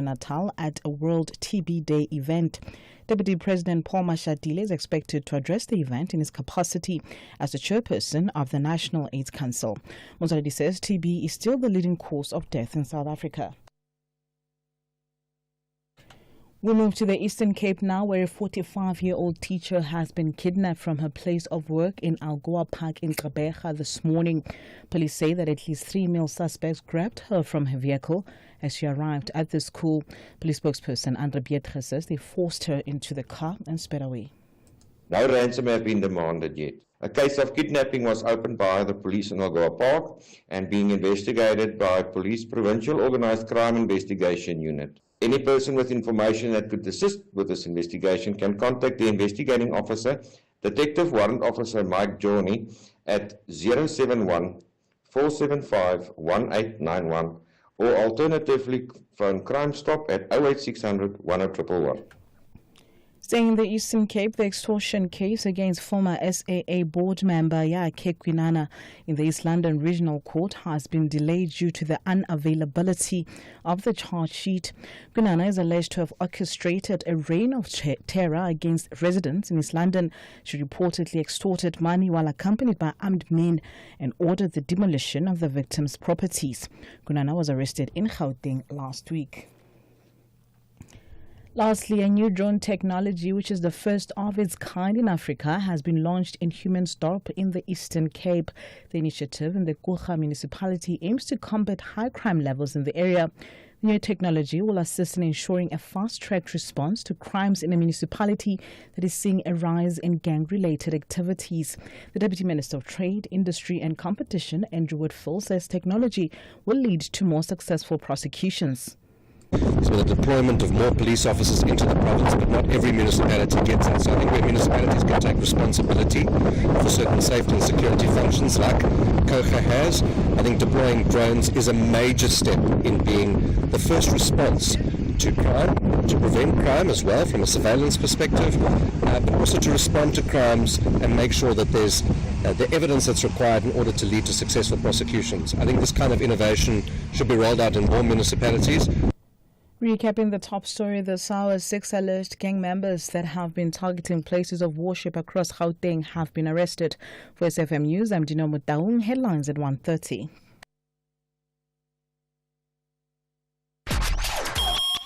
KwaZulu-Natal at a World TB Day event. Deputy President Paul Mashatile is expected to address the event in his capacity as the chairperson of the National AIDS Council. Mozardi says TB is still the leading cause of death in South Africa. We move to the Eastern Cape now, where a 45-year-old teacher has been kidnapped from her place of work in Algoa Park in Gqeberha this morning. Police say that at least 3 male suspects grabbed her from her vehicle as she arrived at the school. Police spokesperson Andre Bietre says they forced her into the car and sped away. No ransom has been demanded yet. A case of kidnapping was opened by the police in Algoa Park and being investigated by Police Provincial Organised Crime Investigation Unit. Any person with information that could assist with this investigation can contact the investigating officer, Detective Warrant Officer Mike Johnny, at 071 475 1891 or alternatively phone Crime Stop at 08600 10111. Staying in the Eastern Cape, the extortion case against former SAA board member Yake Kwinana in the East London Regional Court has been delayed due to the unavailability of the charge sheet. Kwinana is alleged to have orchestrated a reign of terror against residents in East London. She reportedly extorted money while accompanied by armed men and ordered the demolition of the victims' properties. Kwinana was arrested in Gauteng last week. Lastly, a new drone technology, which is the first of its kind in Africa, has been launched in Humansdorp in the Eastern Cape. The initiative in the Kulga municipality aims to combat high crime levels in the area. The new technology will assist in ensuring a fast-tracked response to crimes in a municipality that is seeing a rise in gang-related activities. The Deputy Minister of Trade, Industry and Competition, Andrew Woodfill, says technology will lead to more successful prosecutions. So the deployment of more police officers into the province, but not every municipality gets that. So I think where municipalities can take responsibility for certain safety and security functions like Kulga has, I think deploying drones is a major step in being the first response to crime, to prevent crime as well from a surveillance perspective, but also to respond to crimes and make sure that there's the evidence that's required in order to lead to successful prosecutions. I think this kind of innovation should be rolled out in more municipalities. Recapping the top story this hour, 6 alleged gang members that have been targeting places of worship across Gauteng have been arrested. For SFM News, I'm Dino Mutaung. Headlines at 1:30.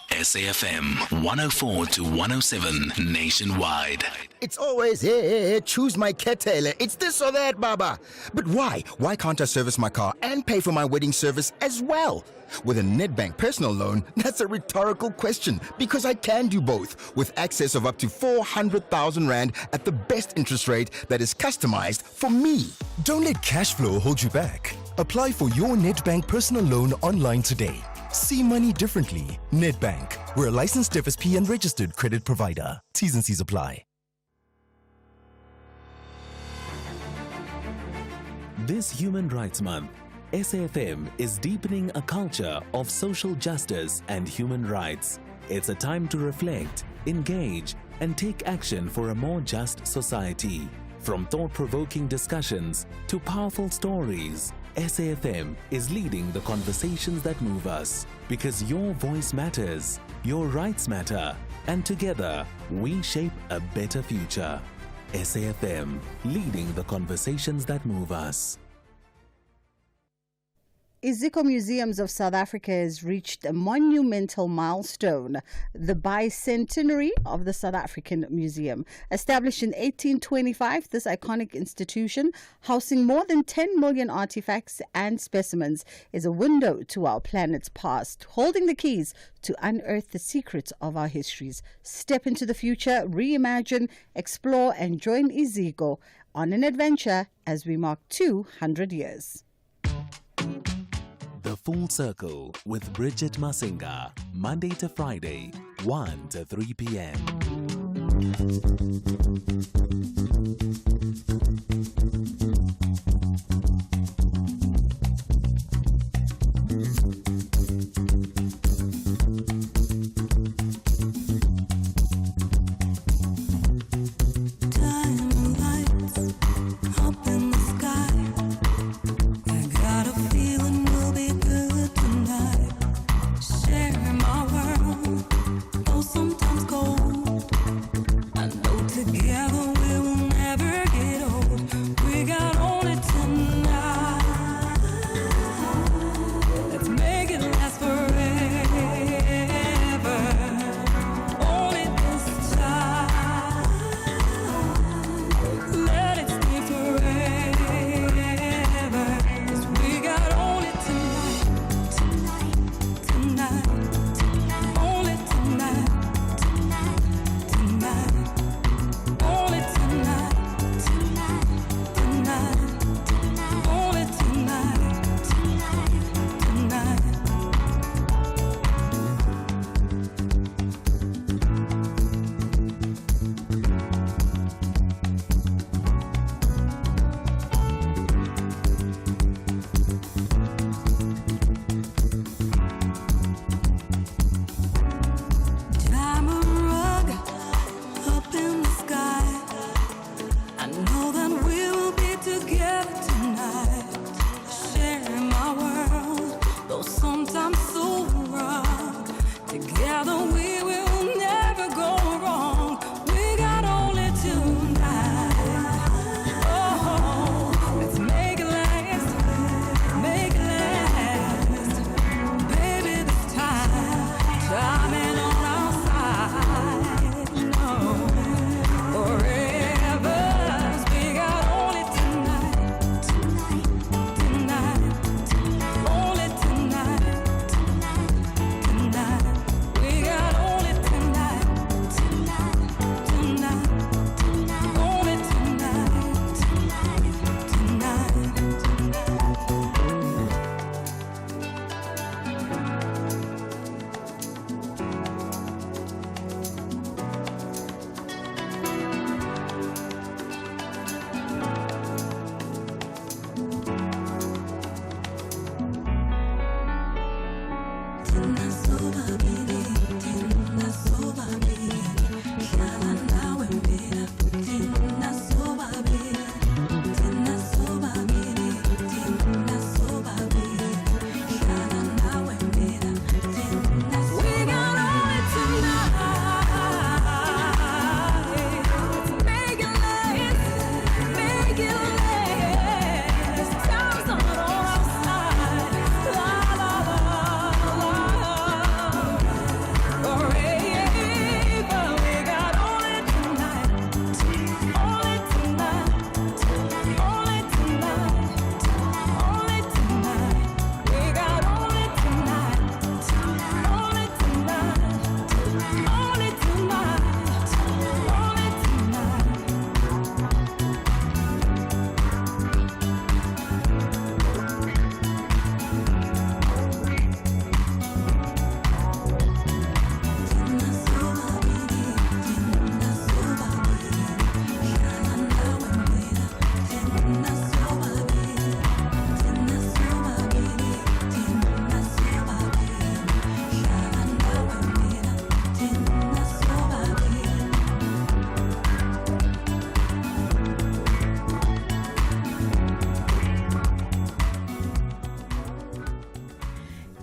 SAFM 104 to 107 nationwide. It's always, hey, choose my kettle. It's this or that, Baba. But why? Why can't I service my car and pay for my wedding service as well? With a Nedbank personal loan, that's a rhetorical question because I can do both with access of up to 400,000 Rand at the best interest rate that is customized for me. Don't let cash flow hold you back. Apply for your Nedbank personal loan online today. See money differently. Nedbank. We're a licensed FSP and registered credit provider. T's and C's apply. This Human Rights Month, SAFM is deepening a culture of social justice and human rights. It's a time to reflect, engage, and take action for a more just society. From thought-provoking discussions to powerful stories, SAFM is leading the conversations that move us because your voice matters, your rights matter, and together we shape a better future. SAFM, leading the conversations that move us. Iziko Museums of South Africa has reached a monumental milestone, the bicentenary of the South African Museum. Established in 1825, this iconic institution, housing more than 10 million artifacts and specimens, is a window to our planet's past, holding the keys to unearth the secrets of our histories. Step into the future, reimagine, explore, and join Iziko on an adventure as we mark 200 years. The Full Circle with Bridget Masinga, Monday to Friday, 1 to 3 p.m. Share my world.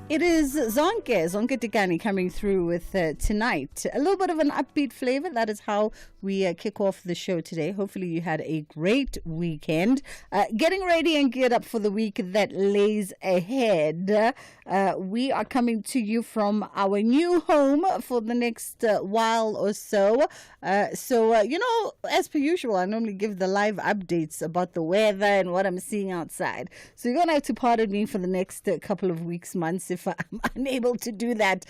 It is Zonke Tikani coming through with tonight. A little bit of an upbeat flavor. That is how we kick off the show today. Hopefully you had a great weekend. Getting ready and geared up for the week that lays ahead. We are coming to you from our new home for the next while or so. As per usual, I normally give the live updates about the weather and what I'm seeing outside. So you're going to have to pardon me for the next couple of weeks, months, if I'm unable to do that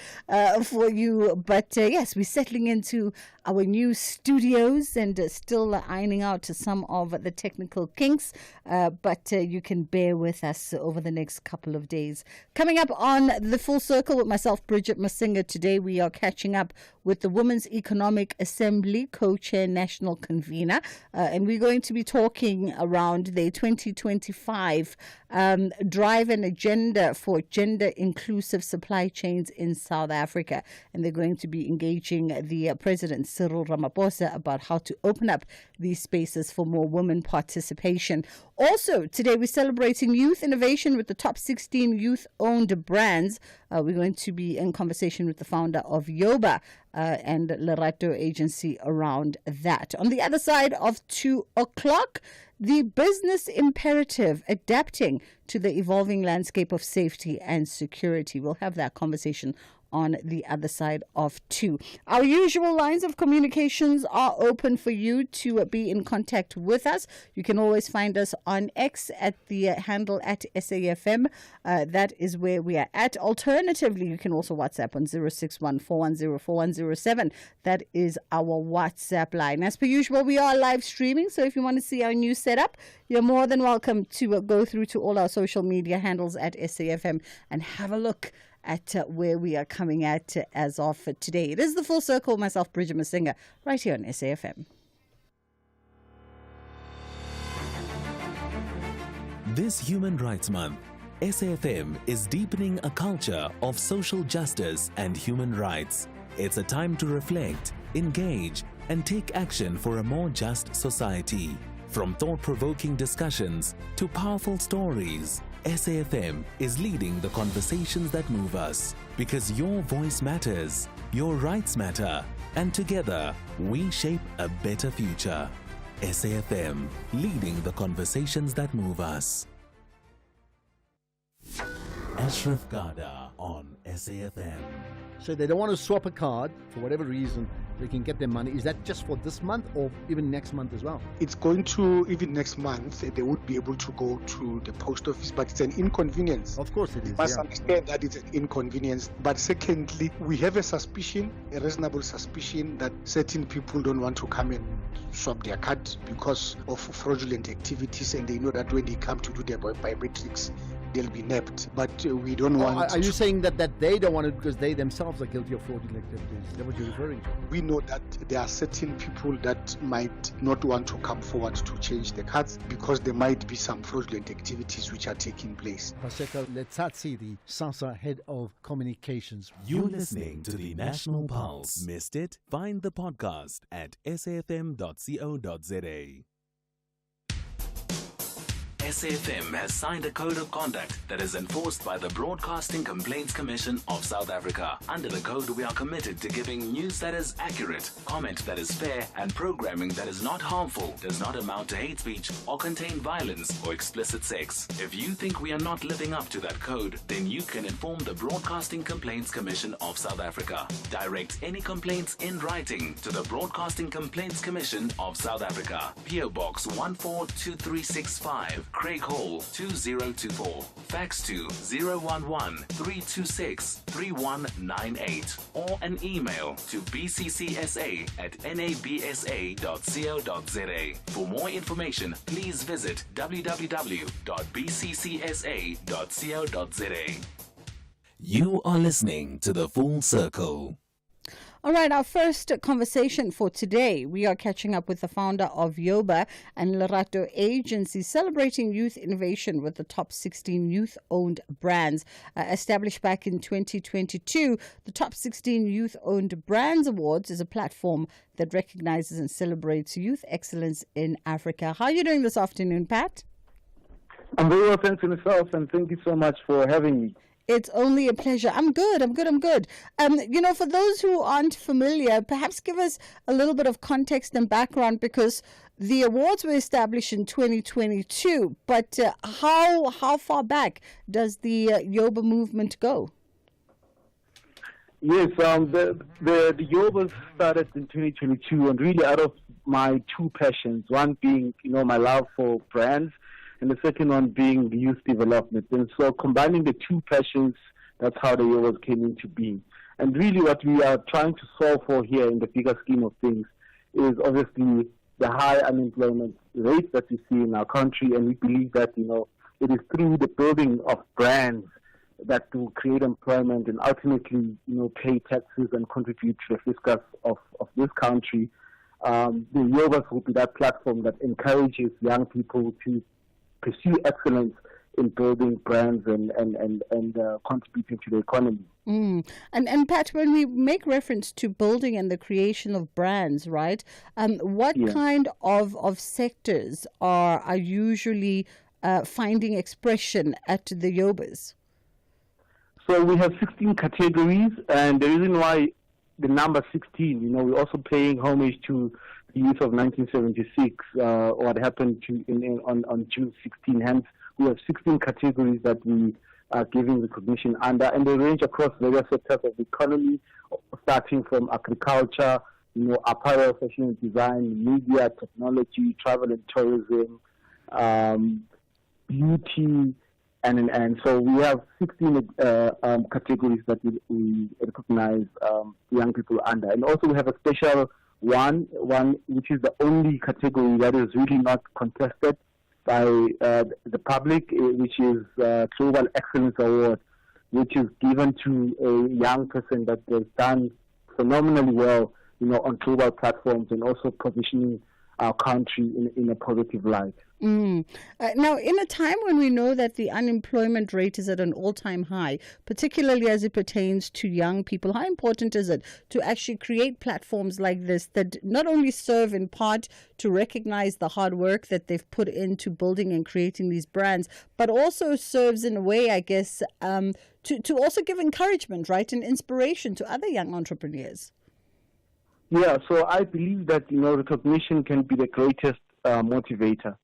for you. But yes, we're settling into our new studios and still ironing out some of the technical kinks. But you can bear with us over the next couple of days. Coming up on The Full Circle with myself, Bridget Masinga, today we are catching up with the Women's Economic Assembly co-chair national convener. And we're going to be talking around the 2025 drive and agenda for gender inclusive supply chains in South Africa. And they're going to be engaging the President Cyril Ramaphosa about how to open up these spaces for more women participation. Also, today we're celebrating youth innovation with the top 16 youth-owned brands. We're going to be in conversation with the founder of Yoba and Lerato Agency around that. On the other side of 2 o'clock, the business imperative, adapting to the evolving landscape of safety and security. We'll have that conversation on the other side of 2. Our usual lines of communications are open for you to be in contact with us. You can always find us on X at the handle at SAFM. That is where we are at. Alternatively, you can also WhatsApp on 061-410-4107. That is our WhatsApp line. As per usual, we are live streaming, so if you want to see our new setup, you're more than welcome to go through to all our social media handles at SAFM and have a look at where we are coming at as of today. It is The Full Circle, myself, Bridget Masinga, right here on SAFM. This Human Rights Month, SAFM is deepening a culture of social justice and human rights. It's a time to reflect, engage, and take action for a more just society. From thought-provoking discussions to powerful stories, SAFM is leading the conversations that move us, because your voice matters, your rights matter, and together we shape a better future. SAFM, leading the conversations that move us. Ashraf Gada on SAFM. So they don't want to swap a card for whatever reason. They can get their money. Is that just for this month or even next month as well? It's going to, even next month, they would be able to go to the post office, but it's an inconvenience. Of course it is. You must understand that it's an inconvenience. But secondly, we have a suspicion, a reasonable suspicion, that certain people don't want to come and swap their card because of fraudulent activities, and they know that when they come to do their biometrics, they'll be nabbed. But we don't want. Are you saying that they don't want it because they themselves are guilty of fraudulent activities? Is that what you're referring to? We know that there are certain people that might not want to come forward to change the cards because there might be some fraudulent activities which are taking place. Paseka Letsatsi, the SASA head of communications. You're listening to the National Pulse. Missed it? Find the podcast at safm.co.za. SAFM has signed a code of conduct that is enforced by the Broadcasting Complaints Commission of South Africa. Under the code, we are committed to giving news that is accurate, comment that is fair, and programming that is not harmful, does not amount to hate speech, or contain violence or explicit sex. If you think we are not living up to that code, then you can inform the Broadcasting Complaints Commission of South Africa. Direct any complaints in writing to the Broadcasting Complaints Commission of South Africa. PO Box 142365. Craig Hall 2024. Fax to 011-326-3198 or an email to bccsa@nabsa.co.za. For more information, please visit www.bccsa.co.za. You are listening to The Full Circle. All right, our first conversation for today, we are catching up with the founder of Yoba and Lerato Agency, celebrating youth innovation with the top 16 youth-owned brands. Established back in 2022, the Top 16 Youth-Owned Brands Awards is a platform that recognizes and celebrates youth excellence in Africa. How are you doing this afternoon, Pat? I'm very well, thanks to myself, and thank you so much for having me. It's only a pleasure. I'm good. For those who aren't familiar, perhaps give us a little bit of context and background, because the awards were established in 2022. But how far back does the Yoba movement go? Yes, the Yobas started in 2022, and really out of my two passions, one being, my love for brands, and the second one being youth development. And so combining the two passions, that's how the Yobas came into being. And really what we are trying to solve for here in the bigger scheme of things is obviously the high unemployment rate that we see in our country, and we believe that, it is through the building of brands that will create employment and ultimately, pay taxes and contribute to the fiscus of this country. The Yobas will be that platform that encourages young people to pursue excellence in building brands and contributing to the economy. And Pat, when we make reference to building and the creation of brands, right? What kind of sectors are usually finding expression at the Yobas? So we have 16 categories, and the reason why the number 16, we're also paying homage to the youth of 1976, what happened on June 16. Hence, we have 16 categories that we are giving recognition under, and they range across various sectors of the economy, starting from agriculture, apparel, fashion and design, media, technology, travel and tourism, beauty, and so we have 16 categories that we recognize young people under. And also we have a special one which is the only category that is really not contested by the public, which is Global Excellence Award, which is given to a young person that has done phenomenally well, on global platforms and also positioning our country in a positive light. Now, in a time when we know that the unemployment rate is at an all-time high, particularly as it pertains to young people, how important is it to actually create platforms like this that not only serve in part to recognize the hard work that they've put into building and creating these brands, but also serves in a way, I guess, to also give encouragement, right, and inspiration to other young entrepreneurs? Yeah, so I believe that, recognition can be the greatest motivator.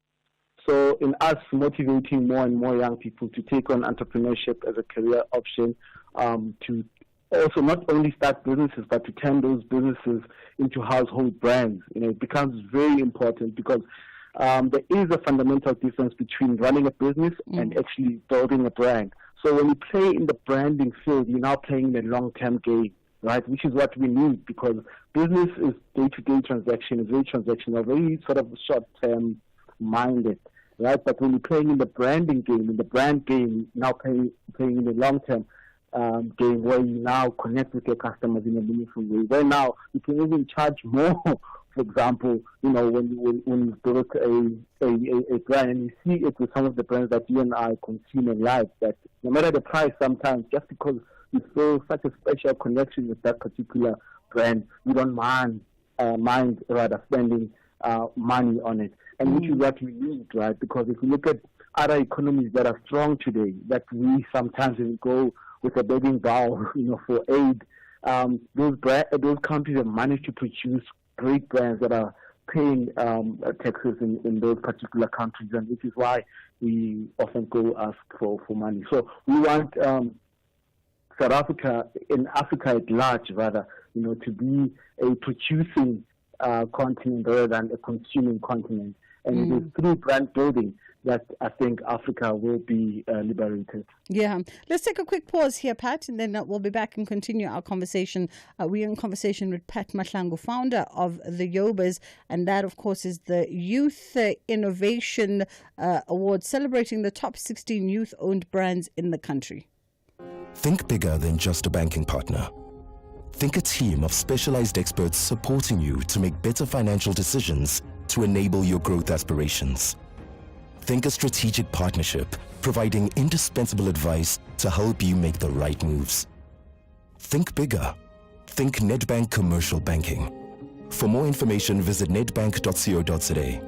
So in us motivating more and more young people to take on entrepreneurship as a career option, to also not only start businesses, but to turn those businesses into household brands, it becomes very important, because there is a fundamental difference between running a business and actually building a brand. So when you play in the branding field, you're now playing in a long-term game, right? Which is what we need, because business is day-to-day transaction, is very transactional, very sort of short-term minded, right? But when you're playing in the branding game, in the brand game, now playing in the long-term game, where you now connect with your customers in a meaningful way, where now you can even charge more. For example, when you build a brand, and you see it with some of the brands that you and I consume and like, that no matter the price, sometimes just because you feel such a special connection with that particular brand, you don't mind rather spending money on it. And which is what we need, right? Because if you look at other economies that are strong today, that we sometimes will go with a begging bowl, for aid, those countries have managed to produce great brands that are paying taxes in those particular countries, and which is why we often go ask for money. So we want South Africa, in Africa at large, rather, to be a producing continent rather than a consuming continent. And it is through brand building that I think Africa will be liberated. Yeah. Let's take a quick pause here, Pat, and then we'll be back and continue our conversation. We're in conversation with Pat Mahlangu, founder of the Yobas, and that, of course, is the Youth Innovation Award, celebrating the top 16 youth-owned brands in the country. Think bigger than just a banking partner. Think a team of specialized experts supporting you to make better financial decisions to enable your growth aspirations. Think a strategic partnership, providing indispensable advice to help you make the right moves. Think bigger. Think Nedbank Commercial Banking. For more information, visit nedbank.co.za.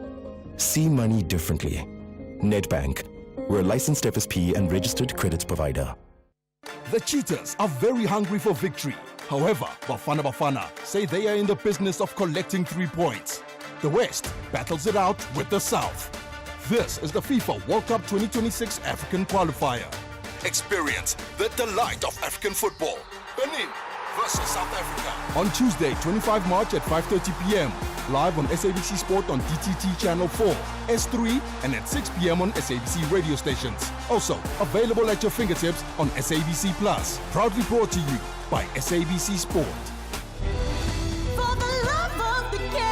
See money differently. Nedbank. We're a licensed FSP and registered credit provider. The Cheetahs are very hungry for victory. However, Bafana Bafana say they are in the business of collecting 3 points. The West battles it out with the South. This is the FIFA World Cup 2026 African qualifier. Experience the delight of African football. Benin versus South Africa. On Tuesday, 25 March at 5:30 p.m. Live on SABC Sport on DTT Channel 4, S3, and at 6 p.m. on SABC radio stations. Also, available at your fingertips on SABC Plus. Proudly brought to you by SABC Sport. For the love of the game.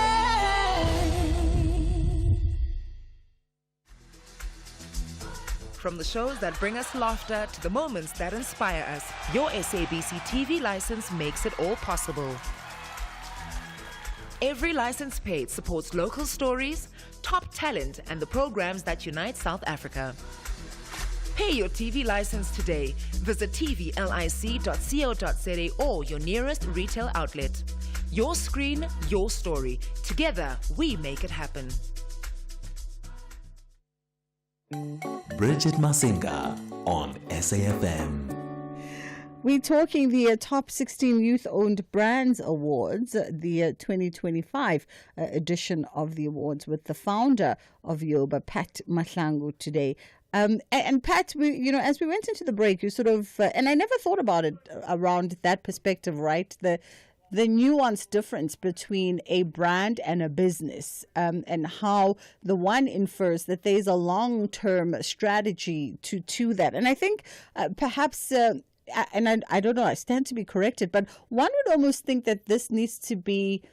From the shows that bring us laughter to the moments that inspire us, your SABC TV license makes it all possible. Every license paid supports local stories, top talent, and the programs that unite South Africa. Pay your TV license today. Visit tvlic.co.za or your nearest retail outlet. Your screen, your story. Together, we make it happen. Bridget Masinga on SAFM. We're talking the Top 16 Youth-Owned Brands Awards, the 2025 edition of the awards, with the founder of Yoba, Pat Mahlangu, today. And Pat, as we went into the break, you sort of, and I never thought about it around that perspective, right? The nuanced difference between a brand and a business, and how the one infers that there's a long-term strategy to that. And I think perhaps... and I don't know, I stand to be corrected, but one would almost think that this needs to be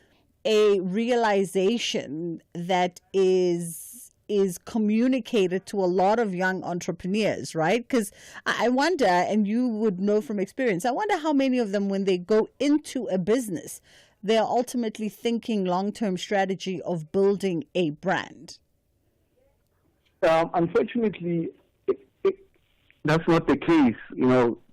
a realization that is communicated to a lot of young entrepreneurs, right? Because I wonder, and you would know from experience, I wonder how many of them, when they go into a business, they're ultimately thinking long-term strategy of building a brand. Unfortunately, that's not the case,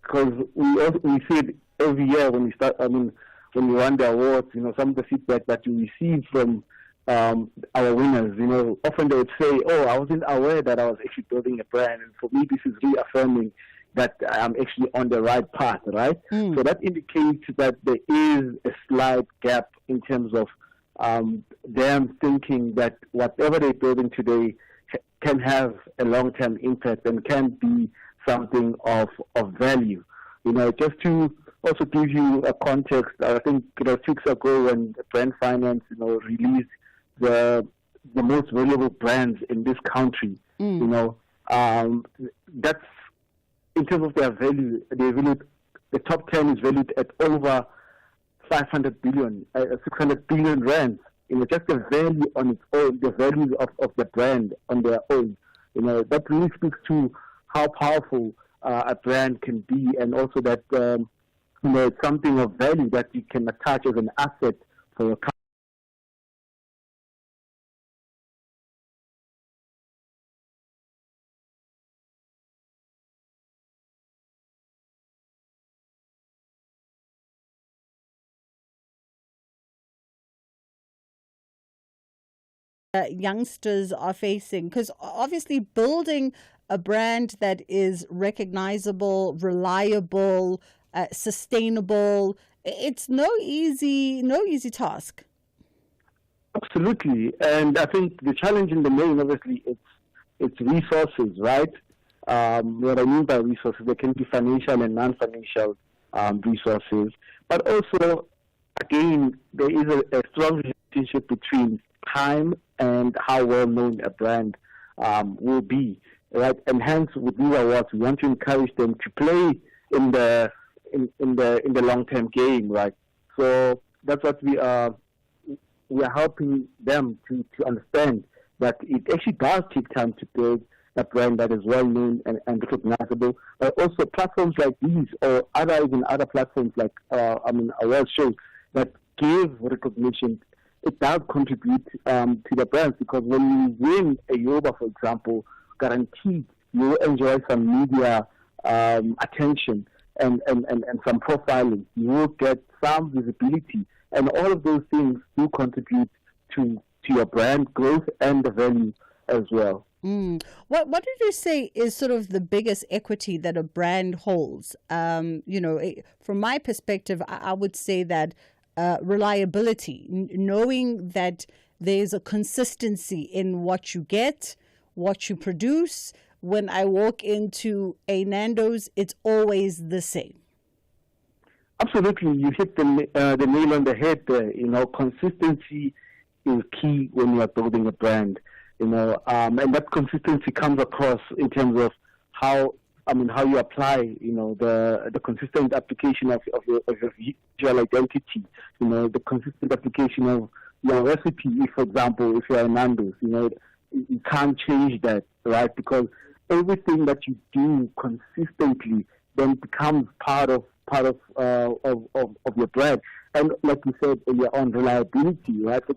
because we see it every year when we start. When we run the awards, some of the feedback that you receive from our winners, often they would say, "Oh, I wasn't aware that I was actually building a brand," and for me, this is reaffirming that I'm actually on the right path, right? So that indicates that there is a slight gap in terms of them thinking that whatever they're building today can have a long-term impact and can be something of value. Just to also give you a context, I think 2 weeks ago when Brand Finance released the most valuable brands in this country, that's in terms of their value. The top 10 is valued at over 500 billion, 600 billion rands. Just the value on its own, the value of the brand on their own. That really speaks to how powerful a brand can be, and also that it's something of value that you can attach as an asset for your company. Youngsters are facing, because obviously building a brand that is recognizable, reliable, sustainable, it's no easy task. Absolutely, and I think the challenge in the main, obviously, it's resources, right? What I mean by resources, they can be financial and non-financial resources, but also, again, there is a strong relationship between time and how well known a brand will be, right? And hence, with these awards, we want to encourage them to play in the long-term game, right? So that's what we are helping them to understand, that it actually does take time to build a brand that is well known and recognizable. But also platforms like these, or other platforms like award shows that give recognition, it does contribute to the brands, because when you win a Yoba, for example, guaranteed you will enjoy some media attention and some profiling. You will get some visibility, and all of those things do contribute to your brand growth and the value as well. What would you say is sort of the biggest equity that a brand holds? From my perspective, I would say that reliability, knowing that there's a consistency in what you get, what you produce. When I walk into a Nando's, it's always the same. Absolutely, you hit the nail on the head there. Consistency is key when you are building a brand. And that consistency comes across in terms of how you apply, the consistent application of your visual identity, the consistent application of your recipe. If, for example, if you're a Nando's, you can't change that, right? Because everything that you do consistently then becomes part of your brand. And like you said, you're on reliability, right? For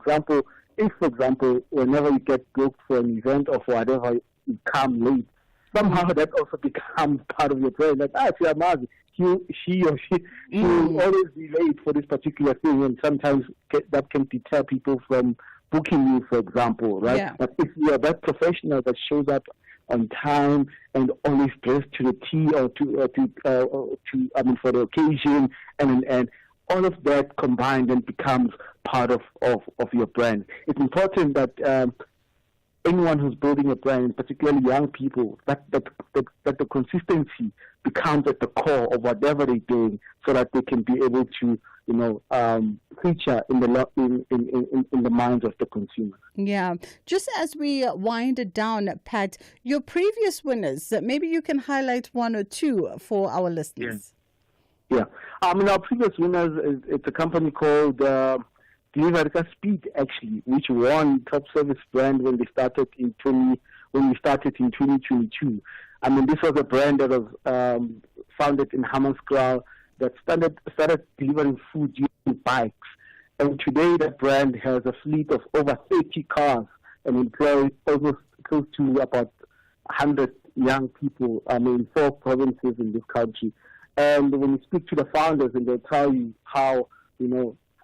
example, whenever you get booked for an event or for whatever, you come late, somehow that also becomes part of your brand. Like, if you're Mazi, she will always be late for this particular thing, and sometimes that can deter people from booking you, for example, right? Yeah. But if you are that professional that shows up on time and always dressed to the T for the occasion, and all of that combined then becomes part of your brand. It's important that anyone who's building a brand, particularly young people, that the consistency becomes at the core of whatever they're doing, so that they can be able to feature in the minds of the consumer. Yeah. Just as we wind it down, Pat, your previous winners, maybe you can highlight one or two for our listeners. Yeah. Our previous winners, it's a company called Delivery Speed, actually, which won top service brand when we started in 2022. This was a brand that was founded in Hammanskraal that started delivering food using bikes. And today that brand has a fleet of over 30 cars and employs almost close to about 100 young people in 4 provinces in this country. And when you speak to the founders, and they'll tell you how,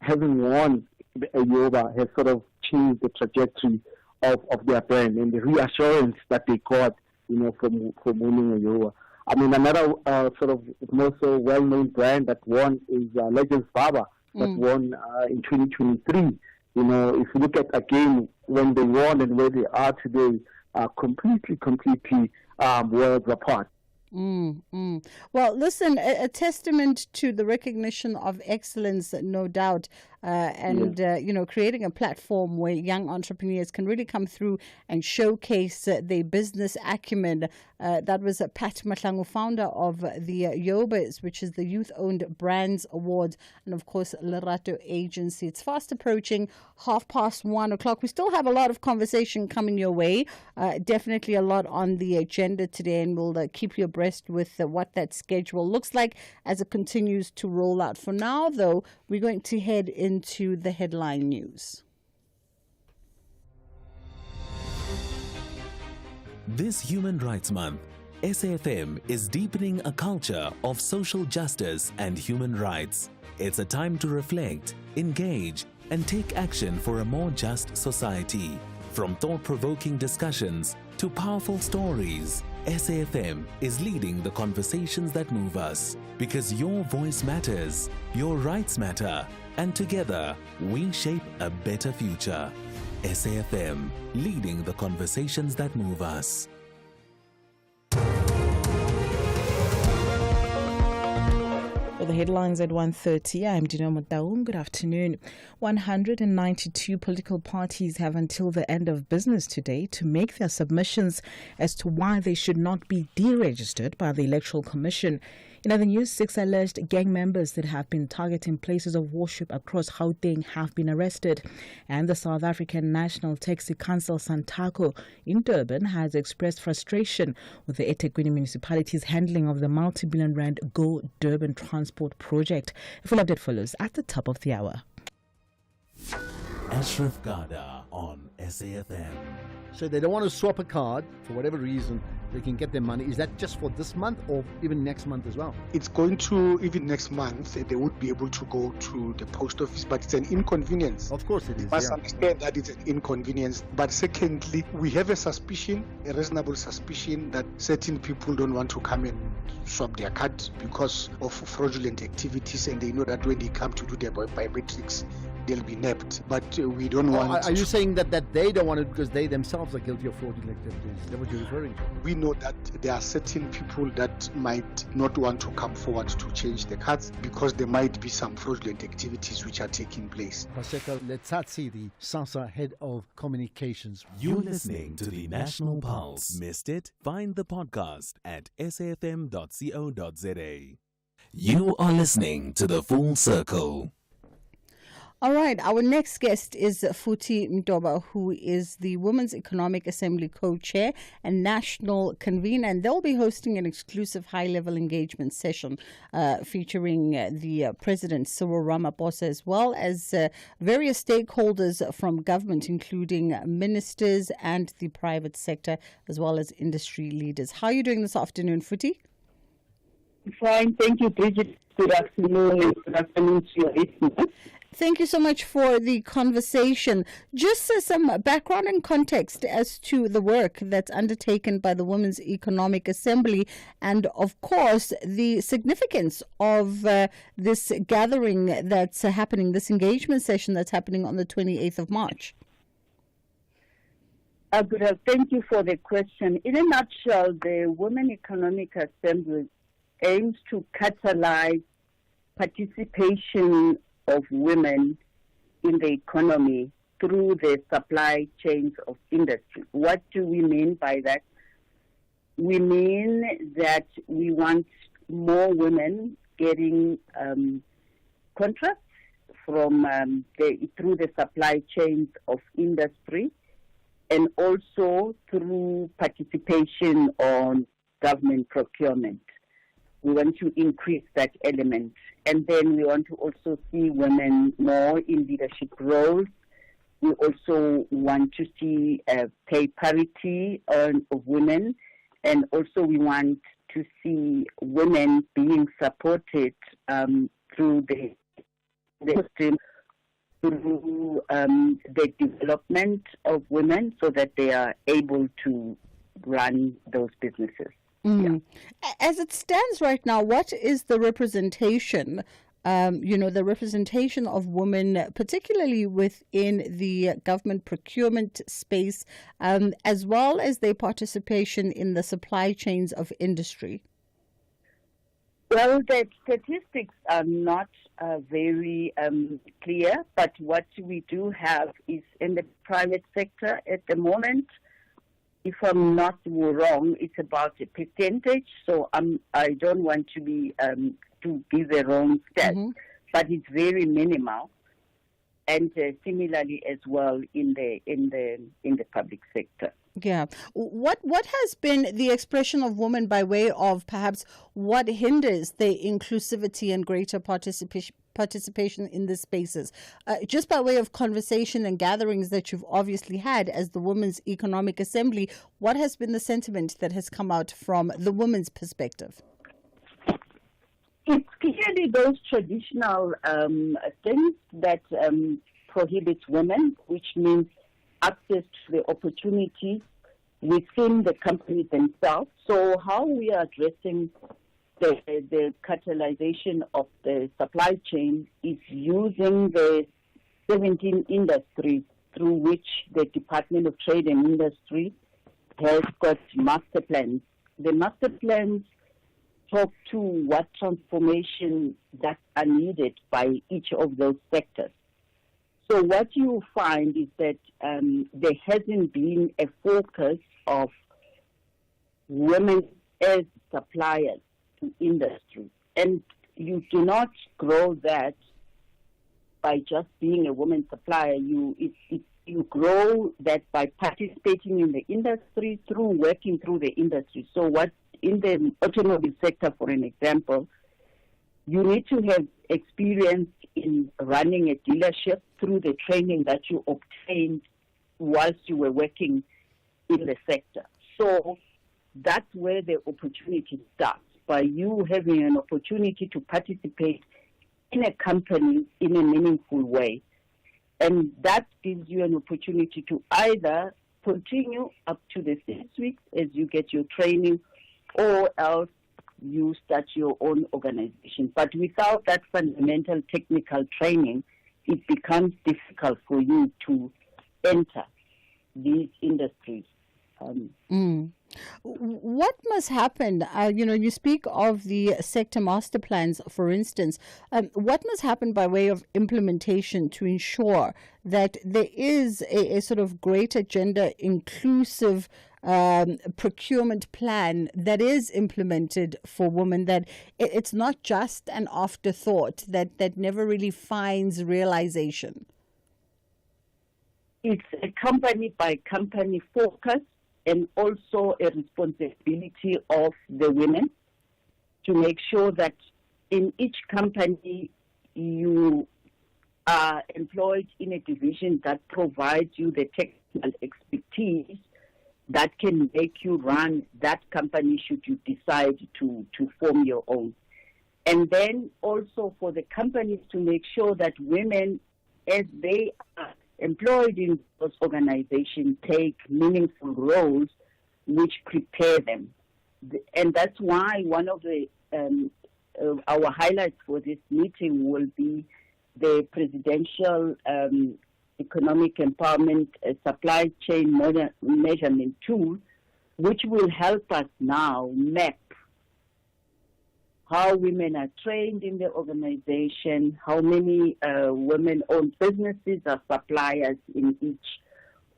having won a Yoba has sort of changed the trajectory of their brand and the reassurance that they got, from winning a Yoba. Another sort of more so well-known brand that won is Legends Baba, that won in 2023. If you look at, again, when they won and where they are today, completely worlds apart. Well, listen, a testament to the recognition of excellence, no doubt, and creating a platform where young entrepreneurs can really come through and showcase their business acumen. That was Pat Mahlangu, founder of the Yobas, which is the Youth-Owned Brands Award, and of course Lerato Agency. It's fast approaching 1:30. We still have a lot of conversation coming your way. Definitely a lot on the agenda today, and we'll keep you abreast with what that schedule looks like as it continues to roll out. For now, though, we're going to head into the headline news. This Human Rights Month, SAFM is deepening a culture of social justice and human rights. It's a time to reflect, engage, and take action for a more just society. From thought-provoking discussions to powerful stories, SAFM is leading the conversations that move us. Because your voice matters, your rights matter, and together we shape a better future. SAFM, leading the conversations that move us. For the headlines at 1:30, I'm Dino Mutaum. Good afternoon. 192 political parties have until the end of business today to make their submissions as to why they should not be deregistered by the Electoral Commission. In other news, 6 alleged gang members that have been targeting places of worship across Gauteng have been arrested. And the South African National Taxi Council, Santako, in Durban has expressed frustration with the eThekwini municipality's handling of the multi-billion rand Go Durban transport project. A full update follows at the top of the hour. Ashraf Gada on SAFM. So they don't want to swap a card for whatever reason. They can get their money. Is that just for this month or even next month as well? It's going to, even next month, they would be able to go to the post office, but it's an inconvenience. Of course it is. You must understand that it's an inconvenience. But secondly, we have a suspicion, a reasonable suspicion, that certain people don't want to come and swap their card because of fraudulent activities, and they know that when they come to do their biometrics, they'll be nabbed. But we don't want... Are you saying that they don't want it because they themselves are guilty of fraudulent activities? Is that what you're referring to? We know that there are certain people that might not want to come forward to change the cards because there might be some fraudulent activities which are taking place. Paseka Letsatsi, the SASSA head of communications. You're listening to the National Pulse. Missed it? Find the podcast at safm.co.za. You are listening to The Full Circle. All right, our next guest is Futhi Mtoba, who is the Women's Economic Assembly co-chair and national convener, and they'll be hosting an exclusive high-level engagement session featuring the President Cyril Ramaphosa, as well as various stakeholders from government, including ministers and the private sector, as well as industry leaders. How are you doing this afternoon, Futhi? Fine, thank you, Bridget. Good afternoon, and good afternoon to your listeners. Thank you so much for the conversation. Just some background and context as to the work that's undertaken by the Women's Economic Assembly and, of course, the significance of this gathering that's happening, this engagement session that's happening on the 28th of March. Thank you for the question. In a nutshell, the Women Economic Assembly aims to catalyze participation of women in the economy through the supply chains of industry. What do we mean by that? We mean that we want more women getting contracts from through the supply chains of industry, and also through participation on government procurement. We want to increase that element. And then we want to also see women more in leadership roles. We also want to see pay parity of women. And also we want to see women being supported through the system, through the development of women so that they are able to run those businesses. Yeah. As it stands right now, what is the representation, the representation of women, particularly within the government procurement space, as well as their participation in the supply chains of industry? Well, the statistics are not very clear, but what we do have is in the private sector at the moment. If I'm not wrong, it's about a percentage, so I don't want to be to give the wrong stats, but it's very minimal, and similarly as well in the public sector. Yeah. What has been the expression of women by way of perhaps what hinders their inclusivity and greater participation in these spaces? Just by way of conversation and gatherings that you've obviously had as the Women's Economic Assembly, what has been the sentiment that has come out from the women's perspective? It's clearly those traditional things that prohibits women, which means access to the opportunities within the company themselves. So how we are addressing the catalyzation of the supply chain is using the 17 industries through which the Department of Trade and Industry has got master plans. The master plans talk to what transformation that are needed by each of those sectors. So what you find is that there hasn't been a focus of women as suppliers to industry. And you do not grow that by just being a woman supplier. You grow that by participating in the industry through working through the industry. So what in the automobile sector, for an example, you need to have experience in running a dealership through the training that you obtained whilst you were working in the sector. So that's where the opportunity starts, by you having an opportunity to participate in a company in a meaningful way. And that gives you an opportunity to either continue up to the 6 weeks as you get your training, or else you start your own organization. But without that fundamental technical training, it becomes difficult for you to enter these industries. What must happen? You speak of the sector master plans, for instance. What must happen by way of implementation to ensure that there is a sort of greater gender inclusive procurement plan that is implemented for women, that it's not just an afterthought that never really finds realization? It's a company by company focus, and also a responsibility of the women to make sure that in each company you are employed in a division that provides you the technical expertise that can make you run that company should you decide to form your own. And then also for the companies to make sure that women, as they are employed in those organizations, take meaningful roles which prepare them. And that's why one of the our highlights for this meeting will be the presidential economic empowerment supply chain measurement tool, which will help us now map how women are trained in the organization, how many women-owned businesses are suppliers in each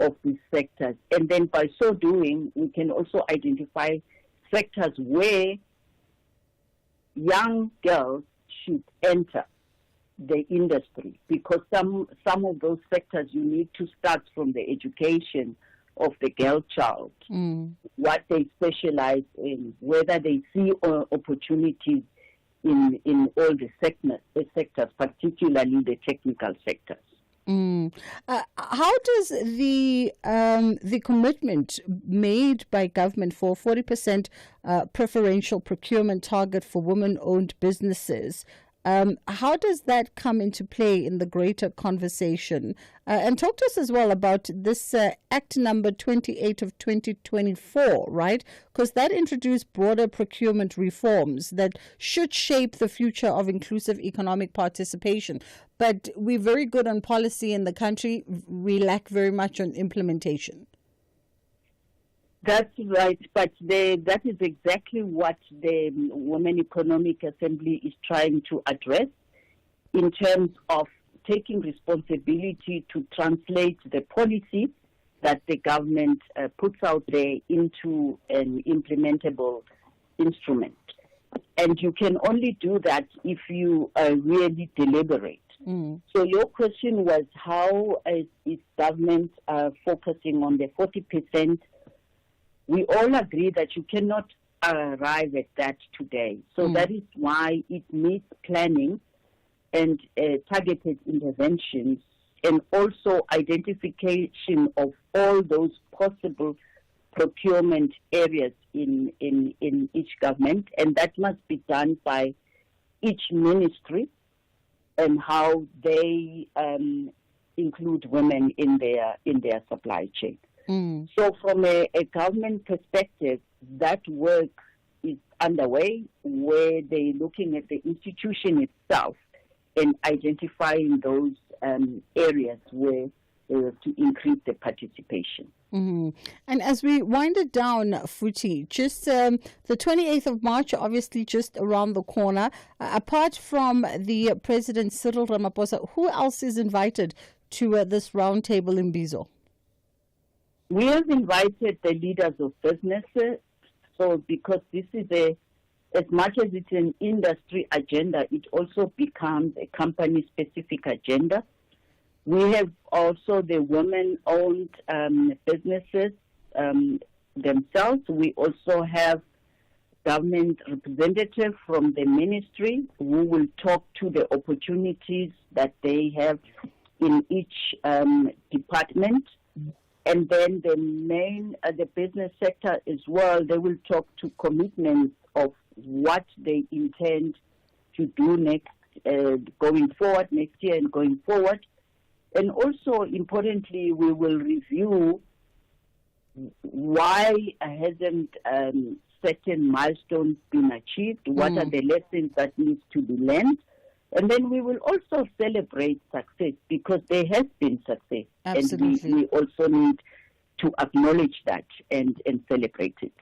of these sectors. And then by so doing, we can also identify sectors where young girls should enter the industry, because some of those sectors you need to start from the education of the girl child, what they specialize in, whether they see opportunities in all the sectors, particularly the technical sectors. How does the commitment made by government for 40% preferential procurement target for women-owned businesses, how does that come into play in the greater conversation? And talk to us as well about this Act number 28 of 2024, right? Because that introduced broader procurement reforms that should shape the future of inclusive economic participation. But we're very good on policy in the country. We lack very much on implementation. That's right, but that is exactly what the Women Economic Assembly is trying to address, in terms of taking responsibility to translate the policy that the government puts out there into an implementable instrument. And you can only do that if you really deliberate. So your question was, how is government focusing on the 40%? We all agree that you cannot arrive at that today. So that is why it needs planning and targeted interventions, and also identification of all those possible procurement areas in each government. And that must be done by each ministry, and how they include women in their supply chain. So from a government perspective, that work is underway, where they're looking at the institution itself and identifying those areas where to increase the participation. And as we wind it down, Futhi, just the 28th of March, obviously just around the corner. Apart from the President Cyril Ramaphosa, who else is invited to this roundtable in Bizo? We have invited the leaders of businesses, so because this is as much as it's an industry agenda, it also becomes a company-specific agenda. We have also the women-owned businesses themselves. We also have government representative from the ministry who will talk to the opportunities that they have in each department. And then the business sector as well, they will talk to commitments of what they intend to do next year and going forward. And also, importantly, we will review why hasn't certain milestones been achieved, what are the lessons that need to be learned. And then we will also celebrate success, because there has been success. Absolutely. And we also need to acknowledge that and celebrate it.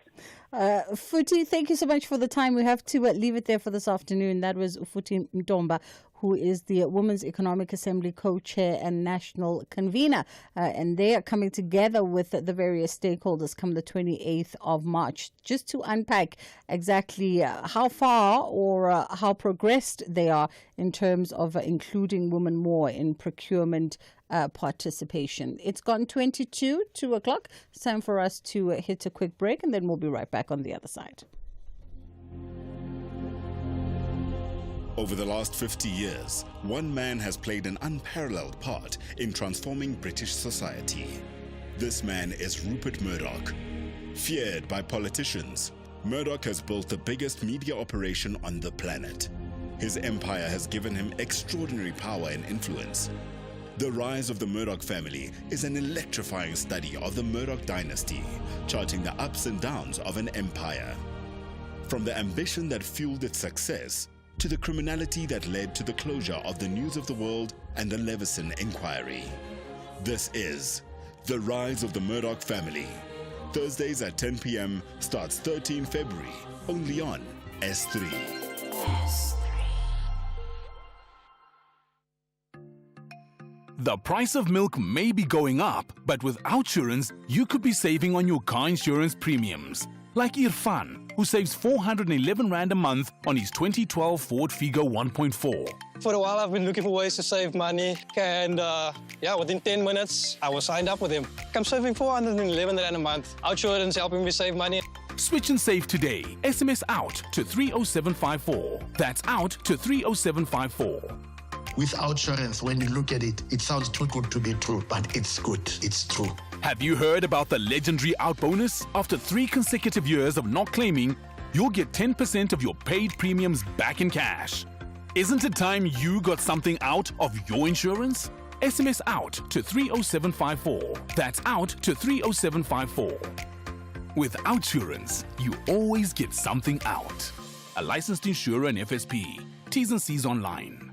Futhi, thank you so much for the time. We have to leave it there for this afternoon. That was Futhi Ntomba, who is the Women's Economic Assembly co-chair and national convener. And they are coming together with the various stakeholders come the 28th of March, just to unpack exactly how far or how progressed they are in terms of including women more in procurement participation. It's gone 2 o'clock. It's time for us to hit a quick break, and then we'll be right back on the other side. Over the last 50 years, one man has played an unparalleled part in transforming British society. This man is Rupert Murdoch. Feared by politicians, Murdoch has built the biggest media operation on the planet. His empire has given him extraordinary power and influence. The rise of the Murdoch family is an electrifying study of the Murdoch dynasty, charting the ups and downs of an empire. From the ambition that fueled its success, to the criminality that led to the closure of the News of the World and the Leveson Inquiry. This is The Rise of the Murdoch Family. Thursdays at 10 p.m. starts 13 February, only on S3. The price of milk may be going up, but with Outsurance, you could be saving on your car insurance premiums. Like Irfan, who saves 411 Rand a month on his 2012 Ford Figo 1.4. For a while, I've been looking for ways to save money, and within 10 minutes, I was signed up with him. I'm saving 411 Rand a month. Outsurance helping me save money. Switch and save today. SMS out to 30754. That's out to 30754. With Outsurance, when you look at it, it sounds too good to be true, but it's good. It's true. Have you heard about the legendary Out bonus? After 3 consecutive years of not claiming, you'll get 10% of your paid premiums back in cash. Isn't it time you got something out of your insurance? SMS out to 30754. That's out to 30754. With Outsurance, you always get something out. A licensed insurer and FSP. T's and C's online.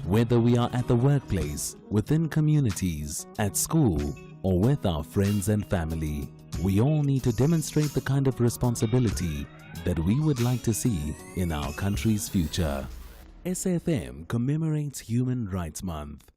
Whether we are at the workplace, within communities, at school, or with our friends and family, we all need to demonstrate the kind of responsibility that we would like to see in our country's future. SAFM commemorates Human Rights Month.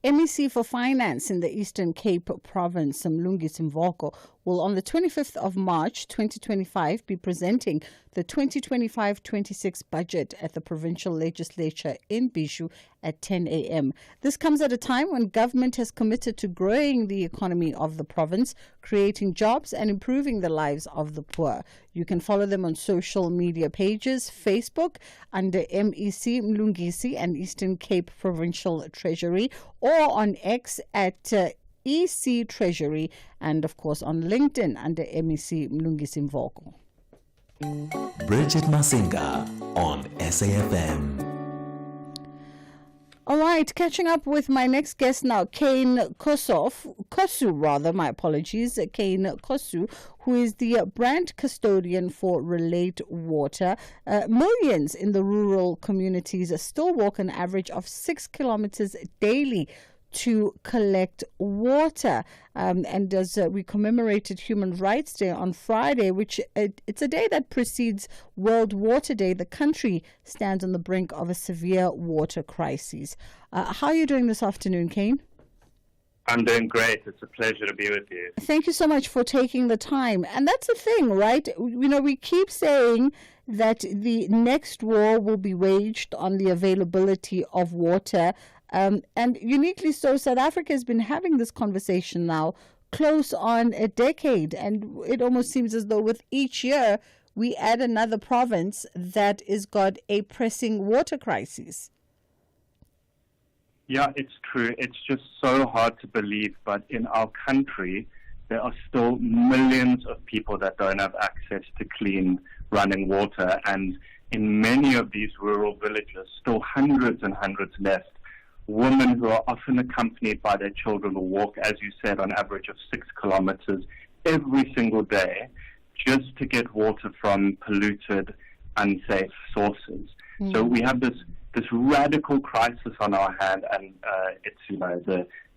MEC for Finance in the Eastern Cape Province, Mlungi Simvoko, will on the 25th of March 2025 be presenting the 2025-26 budget at the provincial legislature in Bishu at 10 a.m. This comes at a time when government has committed to growing the economy of the province, creating jobs and improving the lives of the poor. You can follow them on social media pages, Facebook under MEC Mlungisi and Eastern Cape Provincial Treasury, or on X at EC Treasury, and of course on LinkedIn under MEC Mlungisi Mvoko. Bridget Masinga on SAFM. All right, catching up with my next guest now, Kane Kosu, Kane Kosu, who is the brand custodian for Relate Water. Millions in the rural communities still walk an average of 6 kilometers daily to collect water. And as we commemorated Human Rights Day on Friday, which it's a day that precedes World Water Day, the country stands on the brink of a severe water crisis. How are you doing this afternoon, Kane? I'm doing great. It's a pleasure to be with you. Thank you so much for taking the time. And that's the thing, right? You know, we keep saying that the next war will be waged on the availability of water. And uniquely so, South Africa has been having this conversation now close on a decade, and it almost seems as though with each year we add another province that has got a pressing water crisis. Yeah, it's true. It's just so hard to believe, but in our country, there are still millions of people that don't have access to clean running water, and in many of these rural villages, still hundreds and hundreds left. Women who are often accompanied by their children will walk, as you said, on average of 6 kilometers every single day just to get water from polluted, unsafe sources. So we have this radical crisis on our hand, and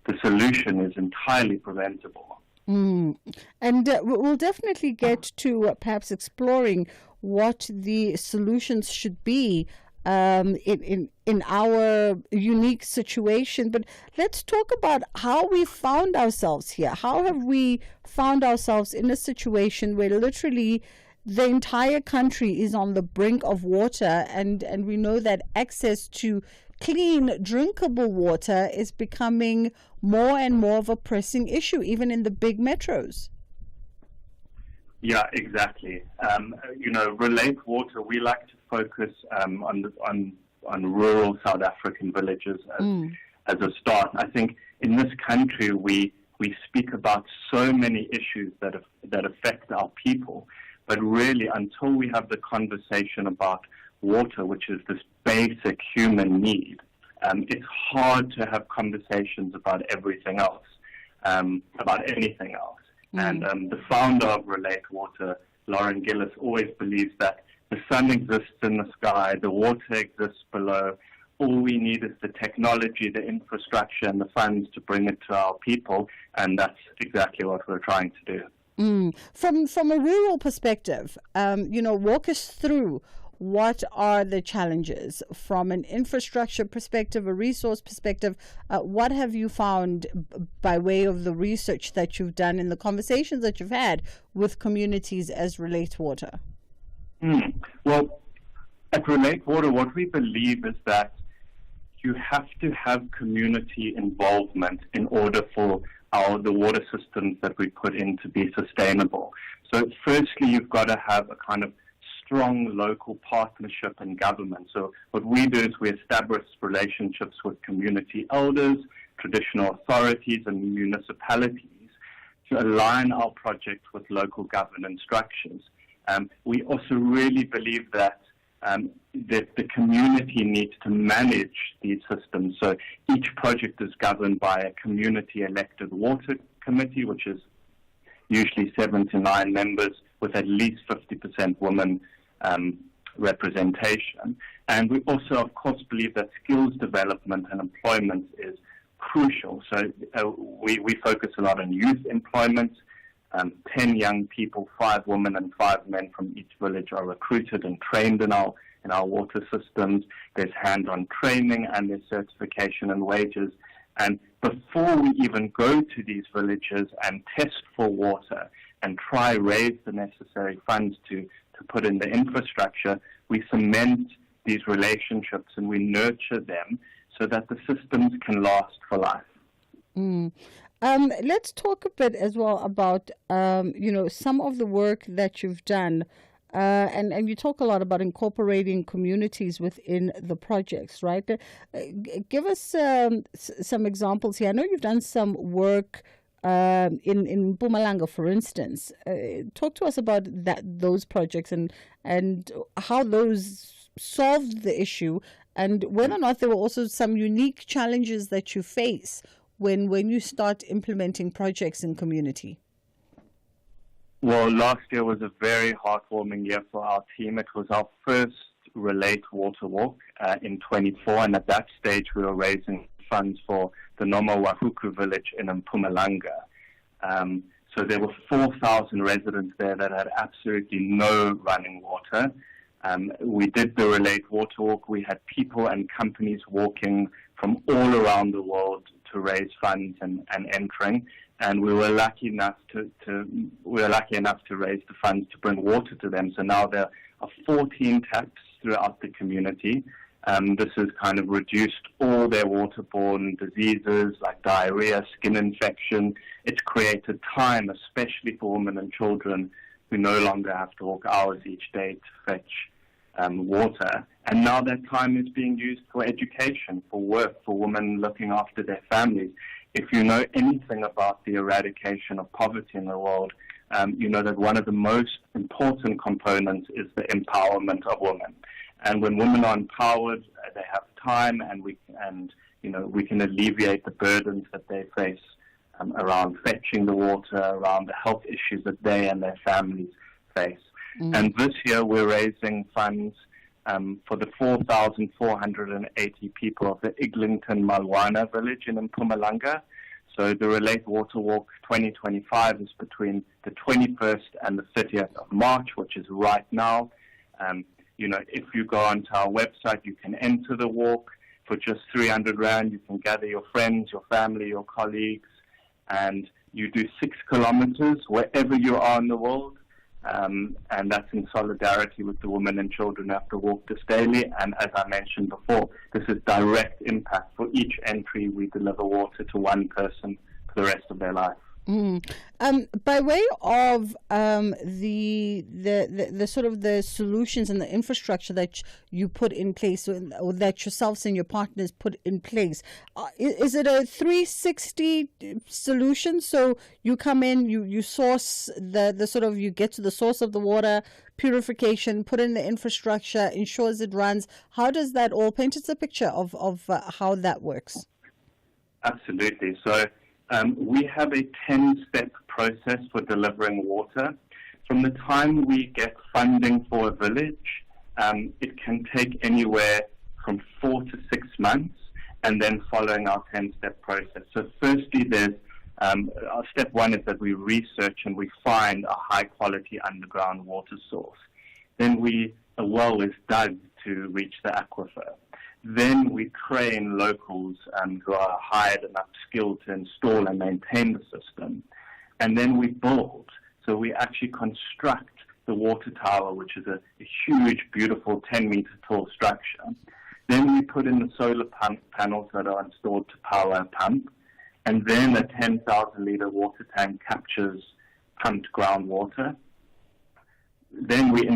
the solution is entirely preventable. And we'll definitely get to perhaps exploring what the solutions should be in our unique situation. But let's talk about how we found ourselves here. How have we found ourselves in a situation where literally the entire country is on the brink of water, and we know that access to clean, drinkable water is becoming more and more of a pressing issue, even in the big metros? Yeah, exactly. Relate Water, we like to focus on rural South African villages as a start. I think in this country we speak about so many issues that affect our people, but really until we have the conversation about water, which is this basic human need, it's hard to have conversations about everything else, about anything else. And the founder of Relate Water, Lauren Gillis, always believes that the sun exists in the sky, the water exists below. All we need is the technology, the infrastructure, and the funds to bring it to our people, and that's exactly what we're trying to do. From a rural perspective, walk us through what are the challenges from an infrastructure perspective, a resource perspective. What have you found by way of the research that you've done and the conversations that you've had with communities as Relate Water? Well, at Relate Water, what we believe is that you have to have community involvement in order for the water systems that we put in to be sustainable. So firstly, you've got to have a kind of strong local partnership and government. So what we do is we establish relationships with community elders, traditional authorities, and municipalities to align our projects with local governance structures. We also really believe that the community needs to manage these systems. So each project is governed by a community-elected water committee, which is usually 7 to 9 members with at least 50% women representation. And we also, of course, believe that skills development and employment is crucial. So we focus a lot on youth employment. 10 young people, 5 women and 5 men from each village are recruited and trained in our water systems. There's hands-on training and there's certification and wages. And before we even go to these villages and test for water and try raise the necessary funds to put in the infrastructure, we cement these relationships and we nurture them so that the systems can last for life. Let's talk a bit as well about, some of the work that you've done. And you talk a lot about incorporating communities within the projects, right? Give us some examples here. I know you've done some work in Mpumalanga, for instance. Talk to us about those projects and how those solved the issue, and whether or not there were also some unique challenges that you face when you start implementing projects in community. Well, last year was a very heartwarming year for our team. It was our first Relate Water Walk in 24, and at that stage we were raising funds for the Noma Wahuku village in Mpumalanga. So there were 4,000 residents there that had absolutely no running water. We did the Relate Water Walk. We had people and companies walking from all around the world to raise funds and entering. And we were lucky enough to raise the funds to bring water to them. So now there are 14 taps throughout the community. This has kind of reduced all their waterborne diseases like diarrhea, skin infection. It's created time, especially for women and children who no longer have to walk hours each day to fetch water. And now that time is being used for education, for work, for women looking after their families. If you know anything about the eradication of poverty in the world, you know that one of the most important components is the empowerment of women. And when women are empowered, they have time, and we can alleviate the burdens that they face around fetching the water, around the health issues that they and their families face. And this year we're raising funds for the 4,480 people of the Iglington Malwana village in Mpumalanga. So the Relate Water Walk 2025 is between the 21st and the 30th of March, which is right now. If you go onto our website, you can enter the walk for just 300 Rand. You can gather your friends, your family, your colleagues, and you do 6 kilometers wherever you are in the world. And that's in solidarity with the women and children who have to walk this daily. And as I mentioned before, this is direct impact. For each entry, we deliver water to one person for the rest of their life. By way of the sort of the solutions and the infrastructure that you put in place, or that yourselves and your partners put in place, is it a 360 solution? So you come in, you source the sort of, you get to the source of the water, purification, put in the infrastructure, ensures it runs. How does that all paint us a picture of how that works? Absolutely. So we have a 10-step process for delivering water. From the time we get funding for a village, it can take anywhere from 4 to 6 months, and then following our 10-step process. So firstly, there's our step 1 is that we research and we find a high-quality underground water source. Then a well is dug to reach the aquifer. Then we train locals who are hired and upskilled to install and maintain the system. And then we build. So we actually construct the water tower, which is a huge, beautiful 10-meter tall structure. Then we put in the solar panels that are installed to power a pump. And then a 10,000-liter water tank captures pumped groundwater. Then we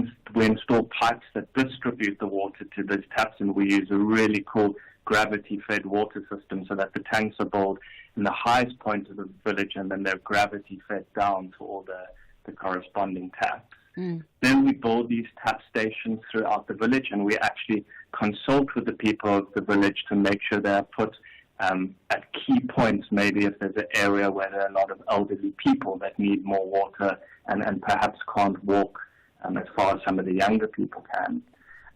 install pipes that distribute the water to these taps, and we use a really cool gravity-fed water system so that the tanks are built in the highest point of the village, and then they're gravity-fed down to all the corresponding taps. Then we build these tap stations throughout the village, and we actually consult with the people of the village to make sure they are put at key points, maybe if there's an area where there are a lot of elderly people that need more water and perhaps can't walk as far as some of the younger people can.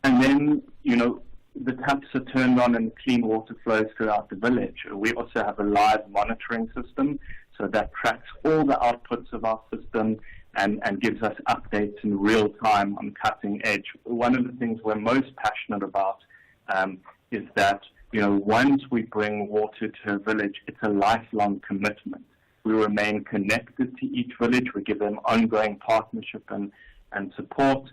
And then, the taps are turned on and clean water flows throughout the village. We also have a live monitoring system, so that tracks all the outputs of our system and gives us updates in real time on cutting edge. One of the things we're most passionate about is that, once we bring water to a village, it's a lifelong commitment. We remain connected to each village. We give them ongoing partnership and support.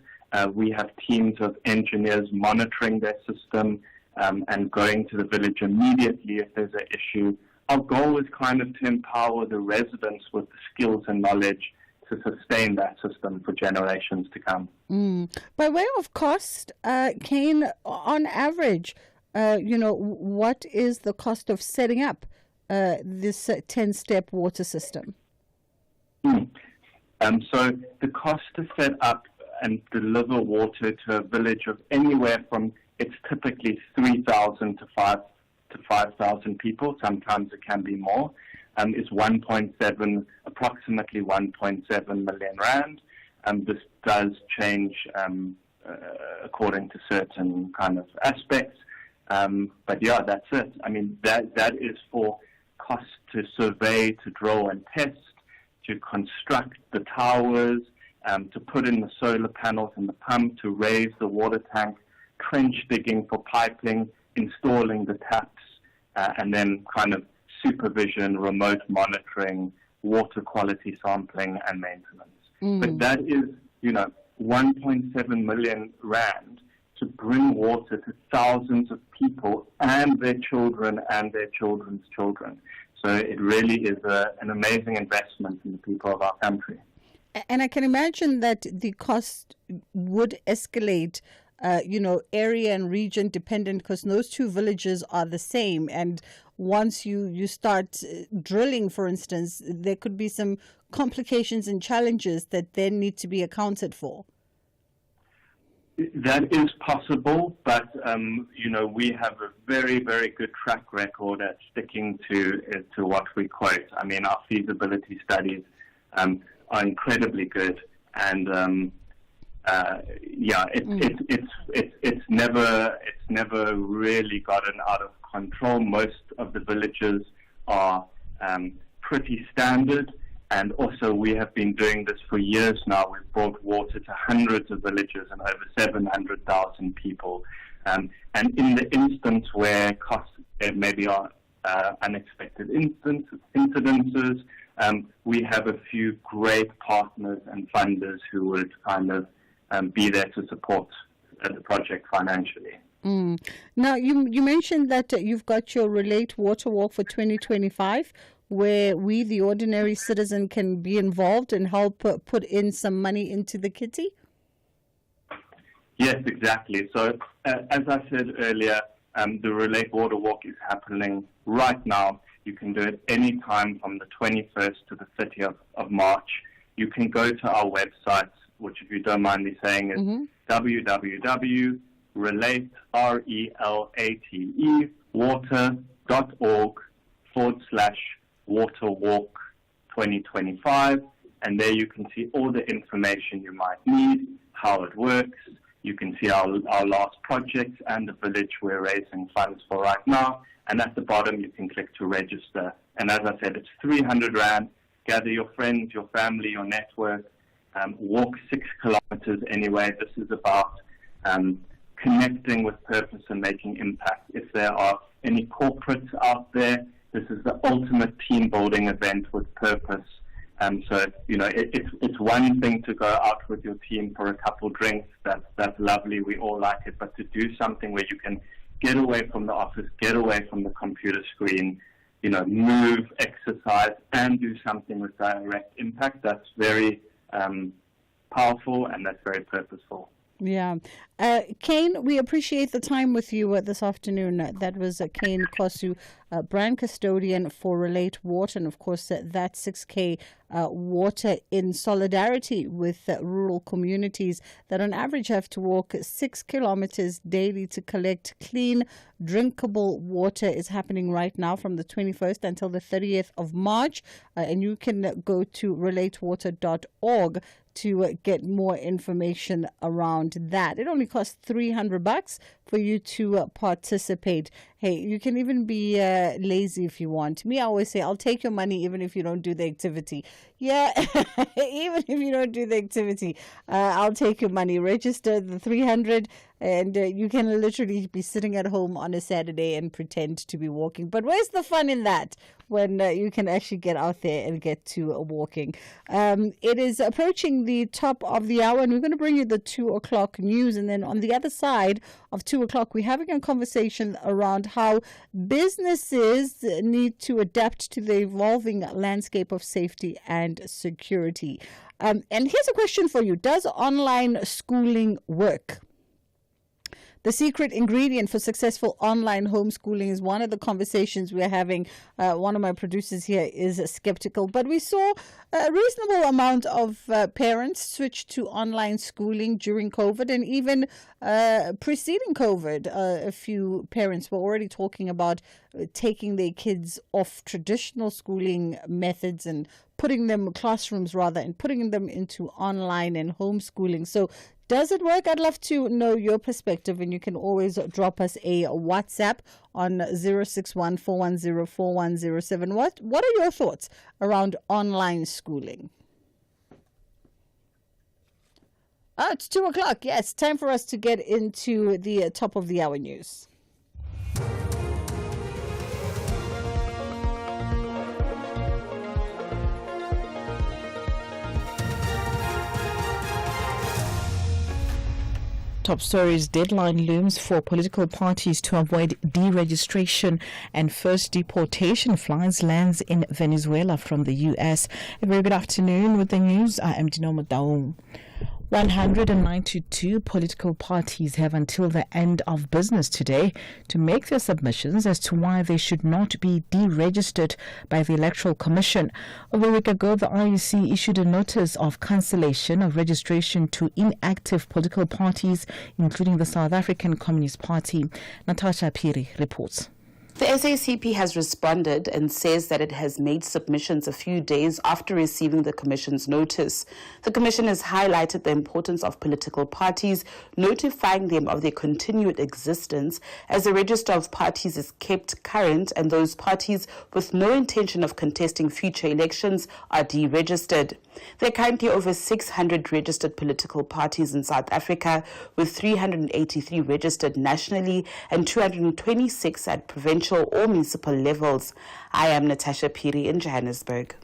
We have teams of engineers monitoring their system and going to the village immediately if there's an issue. Our goal is kind of to empower the residents with the skills and knowledge to sustain that system for generations to come. By way of cost, Kane, on average, what is the cost of setting up this 10-step water system? So the cost to set up and deliver water to a village of anywhere from, it's typically 3,000 to 5,000 people, sometimes it can be more, is approximately 1.7 million Rand. This does change according to certain kind of aspects. But yeah, that's it. I mean, that is for costs to survey, to drill and test, to construct the towers, to put in the solar panels and the pump, to raise the water tank, trench digging for piping, installing the taps, and then kind of supervision, remote monitoring, water quality sampling and maintenance. But that is, 1.7 million Rand to bring water to thousands of people and their children and their children's children. So it really is an amazing investment in the people of our country. And I can imagine that the cost would escalate, area and region dependent, because those two villages are the same. And once you start drilling, for instance, there could be some complications and challenges that then need to be accounted for. That is possible, but we have a very, very good track record at sticking to what we quote. I mean, our feasibility studies are incredibly good, and it's never really gotten out of control. Most of the villages are pretty standard. And also, we have been doing this for years now. We've brought water to hundreds of villages and over 700,000 people. And in the instance where costs maybe are unexpected incidences, we have a few great partners and funders who would kind of be there to support the project financially. Now, you mentioned that you've got your Relate Water Walk for 2025. Where we, the ordinary citizen, can be involved and help put in some money into the kitty? Yes, exactly. So, as I said earlier, the Relate Water Walk is happening right now. You can do it any time from the 21st to the 30th of March. You can go to our website, which, if you don't mind me saying, is www.relatewater.org/Water Walk 2025, and there you can see all the information you might need, how it works. You can see our last projects and the village we're raising funds for right now, and at the bottom you can click to register. And as I said, it's 300 Rand. Gather your friends, your family, your network, walk 6 kilometers anyway. This is about connecting with purpose and making impact. If there are any corporates out there, this is the ultimate team building event with purpose. So, it's one thing to go out with your team for a couple drinks. That's lovely. We all like it. But to do something where you can get away from the office, get away from the computer screen, move, exercise, and do something with direct impact, that's very powerful and that's very purposeful. Yeah. Kane, we appreciate the time with you this afternoon. That was Kane Kosu, brand custodian for Relate Water, and of course that 6K water in solidarity with rural communities that on average have to walk 6 kilometers daily to collect clean, drinkable water is happening right now from the 21st until the 30th of March. And you can go to relatewater.org to get more information around that. It only costs $300 for you to participate. Hey, you can even be lazy if you want. Me, I always say, I'll take your money even if you don't do the activity. Yeah, even if you don't do the activity, I'll take your money. Register the 300 and you can literally be sitting at home on a Saturday and pretend to be walking. But where's the fun in that when you can actually get out there and get to walking? It is approaching the top of the hour and we're going to bring you the 2 o'clock news. And then on the other side of 2 o'clock, we're having a conversation around how businesses need to adapt to the evolving landscape of safety and security. And here's a question for you. Does online schooling work? The secret ingredient for successful online homeschooling is one of the conversations we're having. One of my producers here is skeptical, but we saw a reasonable amount of parents switch to online schooling during COVID, and even preceding COVID, a few parents were already talking about taking their kids off traditional schooling methods and putting them into online and homeschooling. So does it work? I'd love to know your perspective, and you can always drop us a WhatsApp on 061-410-4107. What are your thoughts around online schooling? It's 2 o'clock. Yes, time for us to get into the top of the hour news. Top stories: deadline looms for political parties to avoid deregistration, and first deportation flights lands in Venezuela from the U.S. A very good afternoon with the news. I am Dinoma Daung. 192 political parties have until the end of business today to make their submissions as to why they should not be deregistered by the Electoral Commission. Over a week ago, the IEC issued a notice of cancellation of registration to inactive political parties, including the South African Communist Party. Natasha Piri reports. The SACP has responded and says that it has made submissions a few days after receiving the Commission's notice. The Commission has highlighted the importance of political parties, notifying them of their continued existence as the register of parties is kept current and those parties with no intention of contesting future elections are deregistered. There are currently over 600 registered political parties in South Africa, with 383 registered nationally and 226 at provincial or municipal levels. I am Natasha Piri in Johannesburg.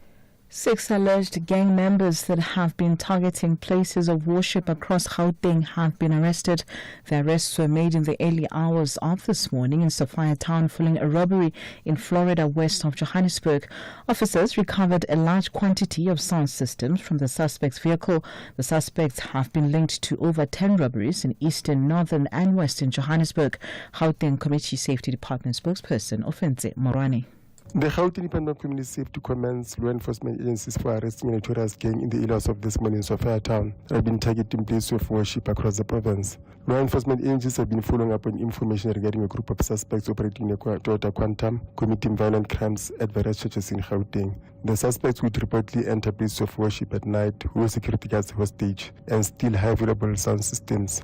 6 alleged gang members that have been targeting places of worship across Gauteng have been arrested. The arrests were made in the early hours of this morning in Sophia Town following a robbery in Florida west of Johannesburg. Officers recovered a large quantity of sound systems from the suspect's vehicle. The suspects have been linked to over 10 robberies in eastern, northern and western Johannesburg. Gauteng Community Safety Department spokesperson Ofense Morani. The Gauteng Independent Community Safety commends law enforcement agencies for arresting a notorious gang in the early hours of this morning in Sophia Town that have been targeting places of worship across the province. Law enforcement agencies have been following up on information regarding a group of suspects operating in a Toyota Quantum, committing violent crimes at various churches in Gauteng. The suspects would reportedly enter places of worship at night, hold security guards hostage, and steal high valuable sound systems.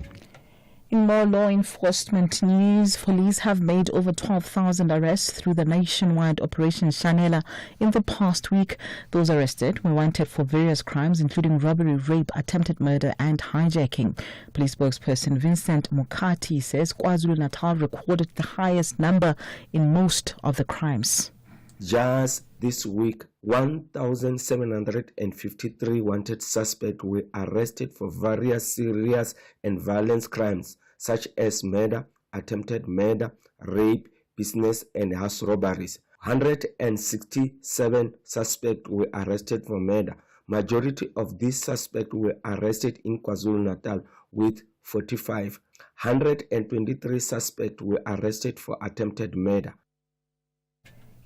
In more law enforcement news, police have made over 12,000 arrests through the nationwide Operation Shanela in the past week. Those arrested were wanted for various crimes, including robbery, rape, attempted murder and hijacking. Police spokesperson Vincent Mokati says KwaZulu-Natal recorded the highest number in most of the crimes. Just this week, 1,753 wanted suspects were arrested for various serious and violent crimes such as murder, attempted murder, rape, business and house robberies. 167 suspects were arrested for murder. Majority of these suspects were arrested in KwaZulu-Natal with 45. 123 suspects were arrested for attempted murder.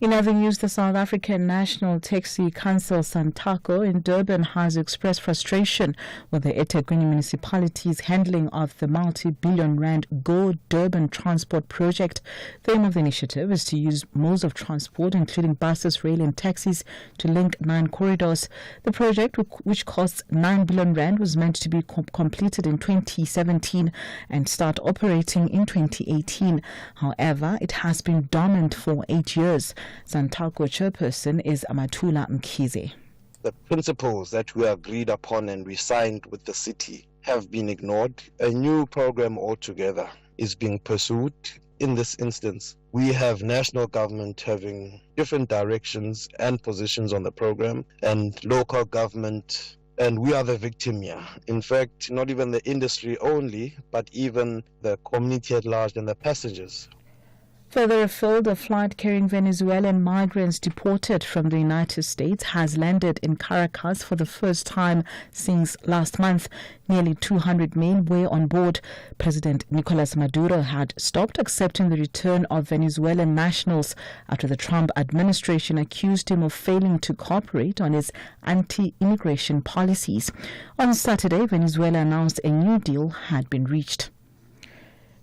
In other news, the South African National Taxi Council Santaco in Durban has expressed frustration with the eThekwini municipality's handling of the multi-billion rand Go Durban transport project. The aim of the initiative is to use modes of transport, including buses, rail and taxis, to link 9 corridors. The project, which costs 9 billion rand, was meant to be completed in 2017 and start operating in 2018. However, it has been dormant for 8 years. Santaco chairperson is Amatula Mkhize. The principles that we agreed upon and we signed with the city have been ignored. A new program altogether is being pursued. In this instance, we have national government having different directions and positions on the program, and local government, and we are the victim here. In fact, not even the industry only, but even the community at large and the passengers. Further afield, a flight carrying Venezuelan migrants deported from the United States has landed in Caracas for the first time since last month. Nearly 200 men were on board. President Nicolas Maduro had stopped accepting the return of Venezuelan nationals after the Trump administration accused him of failing to cooperate on its anti-immigration policies. On Saturday, Venezuela announced a new deal had been reached.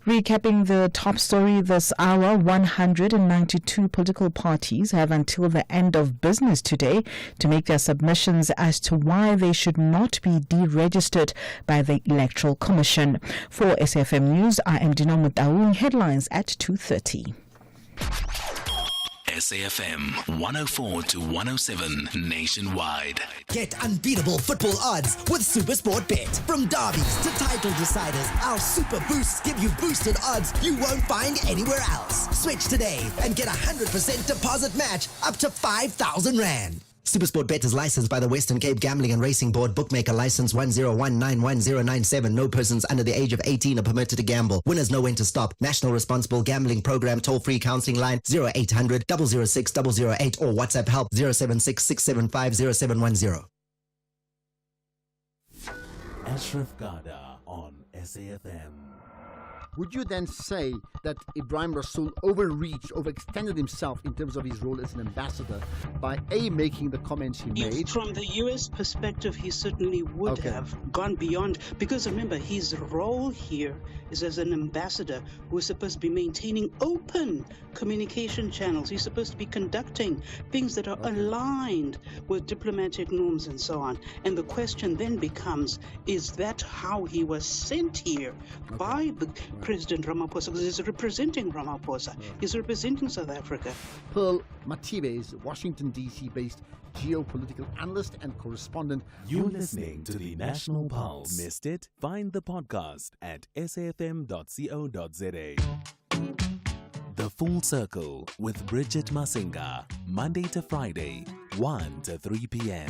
Recapping the top story this hour, 192 political parties have until the end of business today to make their submissions as to why they should not be deregistered by the Electoral Commission. For SFM News, I am Dinoma Daung. Headlines at 2:30. SAFM 104 to 107 nationwide. Get unbeatable football odds with SuperSport Bet. From derbies to title deciders, our Super Boosts give you boosted odds you won't find anywhere else. Switch today and get a 100% deposit match up to 5,000 Rand. Supersport Bet is licensed by the Western Cape Gambling and Racing Board. Bookmaker license 101911097. No persons under the age of 18 are permitted to gamble. Winners know when to stop. National Responsible Gambling Program toll-free counseling line 0800 006 008 or WhatsApp help 076 675 0710. Ashraf Garda on SAFM. Would you then say that Ibrahim Rasool overextended himself in terms of his role as an ambassador by making the comments he made? From the U.S. perspective, he certainly would have gone beyond, because remember, his role here is as an ambassador who is supposed to be maintaining open communication channels. He's supposed to be conducting things that are aligned with diplomatic norms and so on. And the question then becomes, is that how he was sent here by the President Ramaphosa? Because he's representing Ramaphosa. He's representing South Africa. Pearl Matibe is Washington, D.C. based geopolitical analyst and correspondent. You're listening to the National Pulse. Missed it? Find the podcast at safm.co.za. The Full Circle with Bridget Masinga, Monday to Friday, 1 to 3 p.m.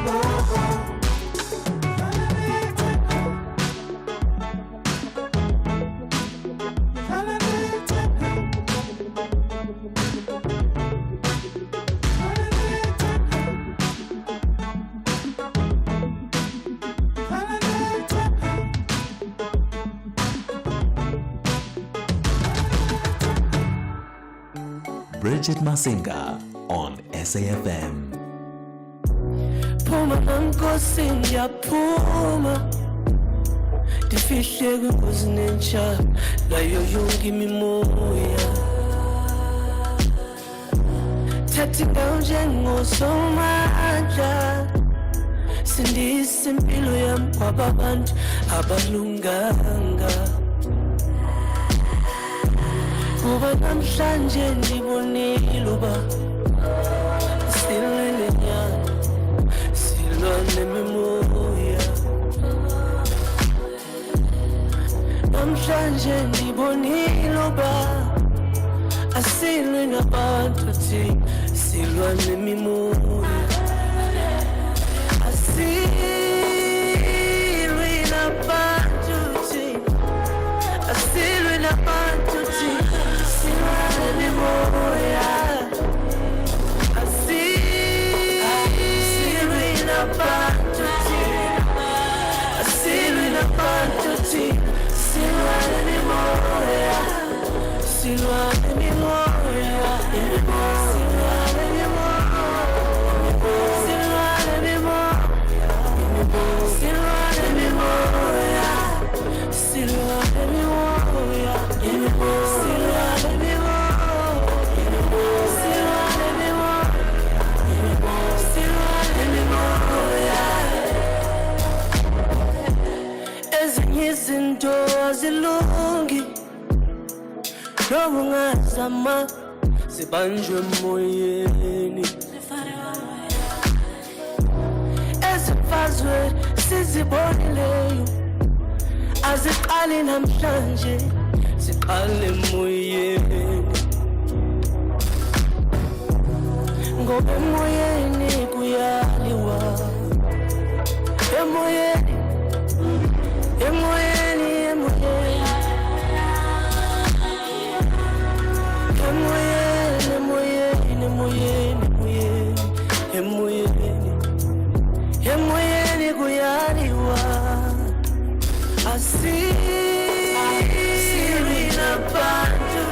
Oh Bridget Masinga on SAFM. Puma nankosi ngiyaphuma ndifihle kwingozi nentsha nayo yonke imimoya thatha indawo njengosomandla sindisa impilo yami kwababantu abalunganga kuba namhlanje ndibonile uba silwe nenyanga silwa nemimoya namhlanje ndibonile uba asilwe nabantu thina silwa nemimoya asilwe nabantu thina asilwe nabantu thina silwa nemimoya asilwe nabantu thina asilwe nabantu thina silwa nemimoya silwa nemimoya silwa ezinye izinto azilungi nobungazama zibanjwe emoyeni ezimfazwe sizibonileyo aziqali namhlanje ziqale emoyeni ngoba emoyeni kuyaliwa emoyeni emoyeni emoyeni emoyeni emoyeni emoyeni emoyeni emoyeni kuyaliwa asilwe nabantu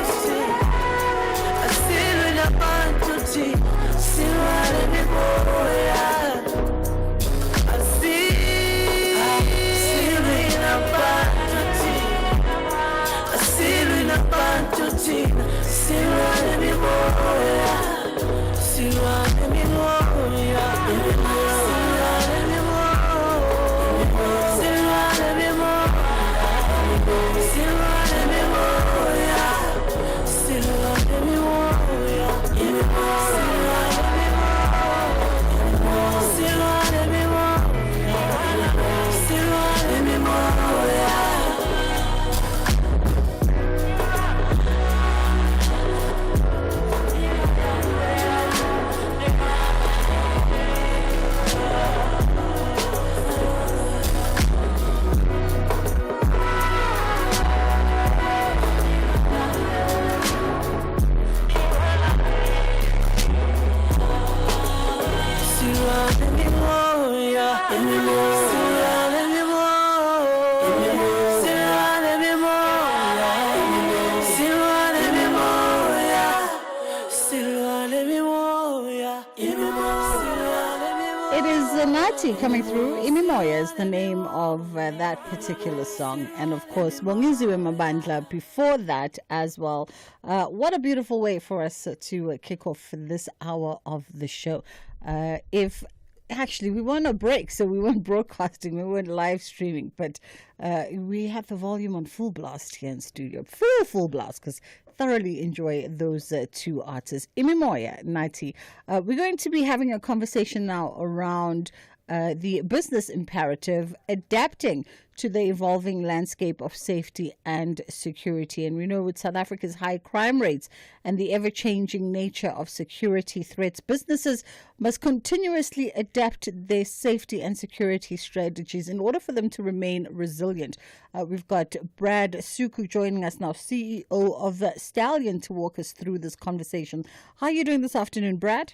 asilwe nabantu silwa nemimoya asilwe nabantu asilwe nabantu silwa nemimoya silwa nemimoya silwa nemimoya silwa nemimoya silwa nemimoya silwa nemimoya silwa nemimoya silwa nemimoya It is Nati coming through. Imimoya is the name of that particular song. And of course, Bongiziwe Mabandla before that as well. What a beautiful way for us to kick off this hour of the show. If actually we weren't a break, so we weren't broadcasting, we weren't live streaming, but we had the volume on full blast here in studio. Full blast, because thoroughly enjoy those two artists. Imimoya, Nati. We're going to be having a conversation now around the business imperative, adapting to the evolving landscape of safety and security. And we know with South Africa's high crime rates and the ever-changing nature of security threats, businesses must continuously adapt their safety and security strategies in order for them to remain resilient. We've got Brad Suku joining us now, CEO of Stallion, to walk us through this conversation. How are you doing this afternoon, Brad?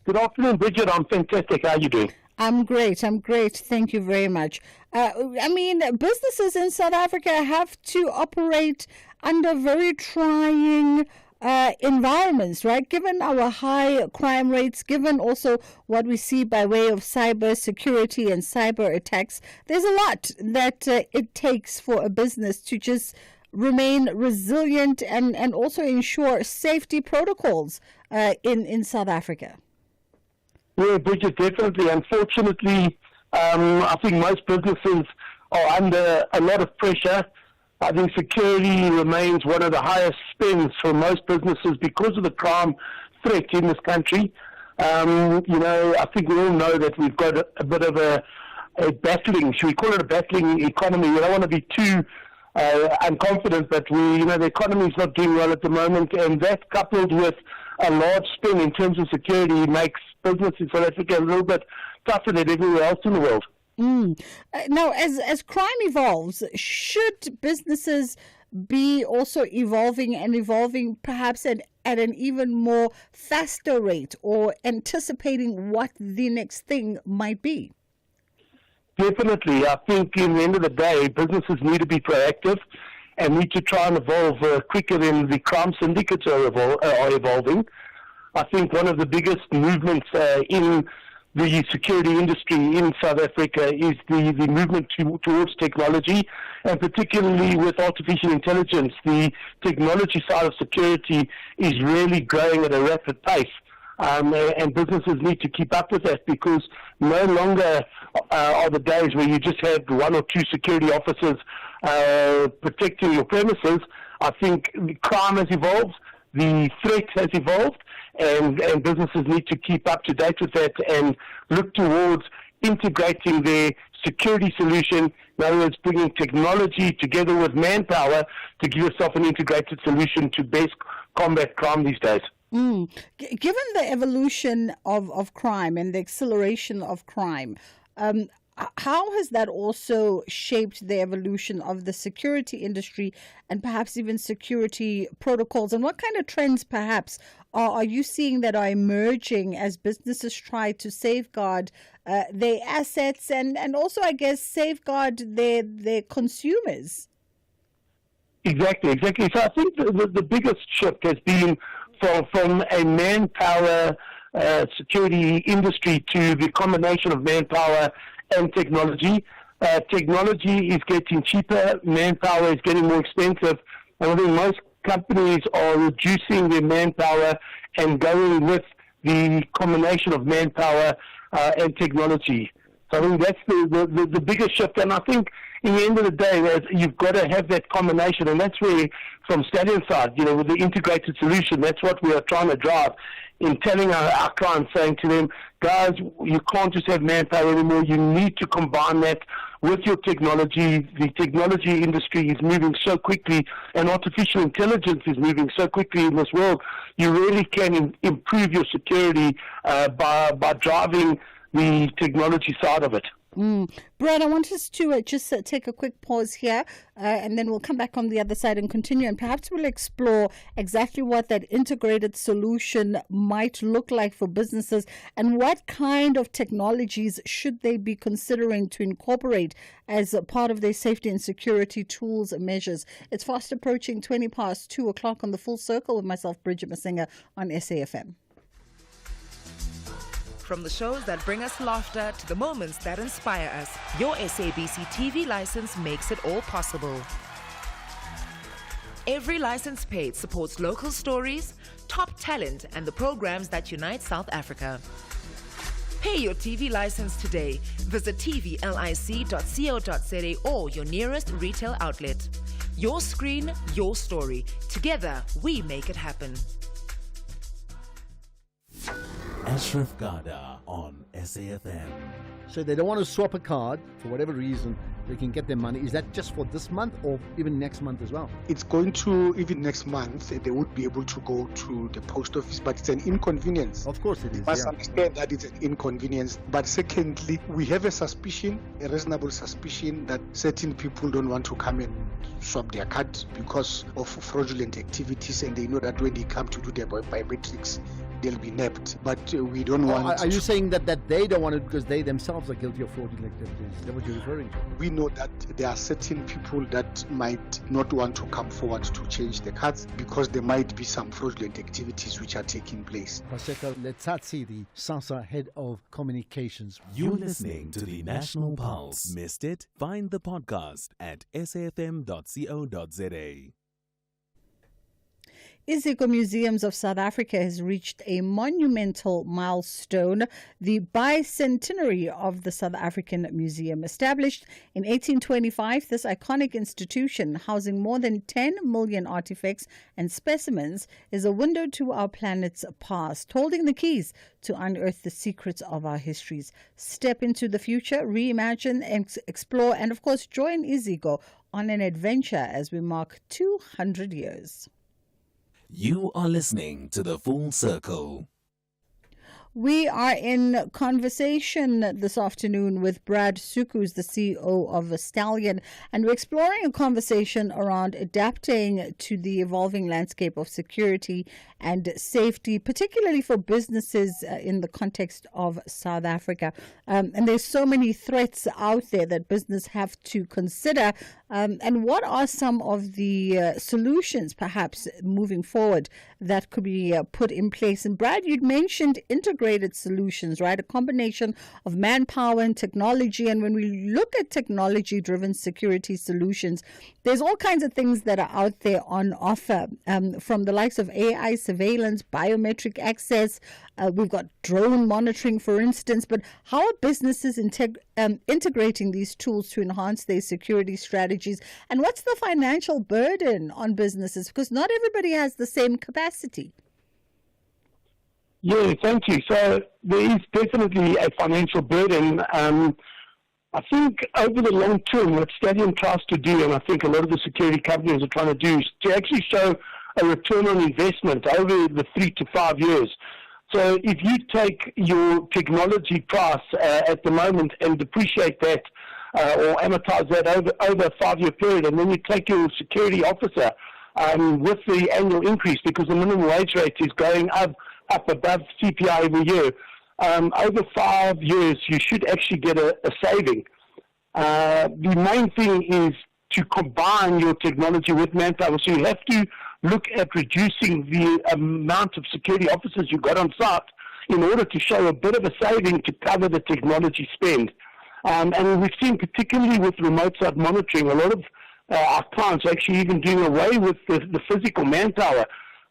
Good afternoon, Bridget. I'm fantastic. How are you doing? I'm great. Thank you very much. Businesses in South Africa have to operate under very trying environments, right? Given our high crime rates, given also what we see by way of cyber security and cyber attacks, there's a lot that it takes for a business to just remain resilient and also ensure safety protocols in South Africa. Yeah, Bridget, definitely. Unfortunately, I think most businesses are under a lot of pressure. I think security remains one of the highest spends for most businesses because of the crime threat in this country. I think we all know that we've got a bit of a battling, should we call it a battling economy? We don't want to be too unconfident, but the economy is not doing well at the moment, and that coupled with a large spend in terms of security makes business in South Africa a little bit tougher than everywhere else in the world. Now, as crime evolves, should businesses be also evolving perhaps at an even more faster rate, or anticipating what the next thing might be? Definitely. I think in the end of the day, businesses need to be proactive and need to try and evolve quicker than the crime syndicates are evolving. I think one of the biggest movements in the security industry in South Africa is the movement towards technology, and particularly with artificial intelligence. The technology side of security is really growing at a rapid pace, and businesses need to keep up with that, because no longer are the days where you just have one or two security officers protecting your premises. I think the crime has evolved, the threat has evolved, and businesses need to keep up to date with that and look towards integrating their security solution, in other words, bringing technology together with manpower to give yourself an integrated solution to best combat crime these days. Given the evolution of crime and the acceleration of crime, how has that also shaped the evolution of the security industry and perhaps even security protocols? And what kind of trends perhaps are you seeing that are emerging as businesses try to safeguard their assets and also, I guess, safeguard their consumers? Exactly. So I think the biggest shift has been from a manpower security industry to the combination of manpower and technology. Technology is getting cheaper, manpower is getting more expensive, and I think most companies are reducing their manpower and going with the combination of manpower and technology. So I think that's the biggest shift, and I think in the end of the day, you've got to have that combination, and that's where, from Stadion side, with the integrated solution, that's what we are trying to drive in telling our clients, saying to them, guys, you can't just have manpower anymore. You need to combine that with your technology. The technology industry is moving so quickly, and artificial intelligence is moving so quickly in this world. You really can improve your security by driving the technology side of it. Brad, I want us to just take a quick pause here, and then we'll come back on the other side and continue, and perhaps we'll explore exactly what that integrated solution might look like for businesses and what kind of technologies should they be considering to incorporate as a part of their safety and security tools and measures. It's fast approaching 20 past 2 o'clock on The Full Circle with myself, Bridget Masinga, on SAFM. From the shows that bring us laughter to the moments that inspire us, your SABC TV license makes it all possible. Every license paid supports local stories, top talent, and the programs that unite South Africa. Pay your TV license today. Visit tvlic.co.za or your nearest retail outlet. Your screen, your story. Together, we make it happen. Ashraf Garda on SAFM. So they don't want to swap a card for whatever reason. They can get their money. Is that just for this month or even next month as well? It's going to, even next month, they would be able to go to the post office, but it's an inconvenience. Of course it is. You must understand that it's an inconvenience. But secondly, we have a suspicion, a reasonable suspicion, that certain people don't want to come and swap their card because of fraudulent activities, and they know that when they come to do their biometrics, they'll be nabbed. But we don't want... Are you saying that they don't want it because they themselves are guilty of fraudulent activities? Is that what you're referring to? We know that there are certain people that might not want to come forward to change the cards because there might be some fraudulent activities which are taking place. Paseka Letsatsi, the SASSA head of communications. You're listening to the National Pulse. Missed it? Find the podcast at safm.co.za. Iziko Museums of South Africa has reached a monumental milestone, the bicentenary of the South African Museum. Established in 1825, this iconic institution, housing more than 10 million artifacts and specimens, is a window to our planet's past, holding the keys to unearth the secrets of our histories. Step into the future, reimagine, explore, and of course join Iziko on an adventure as we mark 200 years. You are listening to The Full Circle. We are in conversation this afternoon with Brad Suku, who's the CEO of Stallion, and we're exploring a conversation around adapting to the evolving landscape of security and safety, particularly for businesses in the context of South Africa. And there's so many threats out there that business have to consider. And what are some of the solutions, perhaps, moving forward that could be put in place? And Brad, you'd mentioned integrated solutions, right? A combination of manpower and technology. And when we look at technology-driven security solutions, there's all kinds of things that are out there on offer, from the likes of AI surveillance, biometric access. We've got drone monitoring, for instance. But how are businesses integrating these tools to enhance their security strategies? And what's the financial burden on businesses? Because not everybody has the same capacity. Yeah, thank you. So there is definitely a financial burden. I think over the long term, what Stallion tries to do, and I think a lot of the security companies are trying to do, is to actually show a return on investment over the 3 to 5 years. So if you take your technology price at the moment and depreciate that or amortize that over a 5-year period, and then you take your security officer with the annual increase, because the minimum wage rate is going up above CPI every year, over 5 years, you should actually get a saving. The main thing is to combine your technology with manpower. So you have to look at reducing the amount of security officers you got on site in order to show a bit of a saving to cover the technology spend. And we've seen, particularly with remote site monitoring, a lot of our clients are actually even doing away with the physical manpower.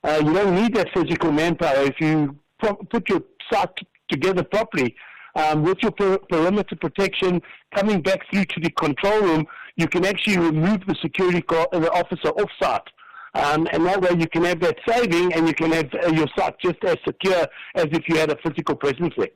You don't need that physical manpower. If you put your site together properly, with your perimeter protection coming back through to the control room, you can actually remove the security officer off-site. And that way you can have that saving, and you can have your site just as secure as if you had a physical presence there.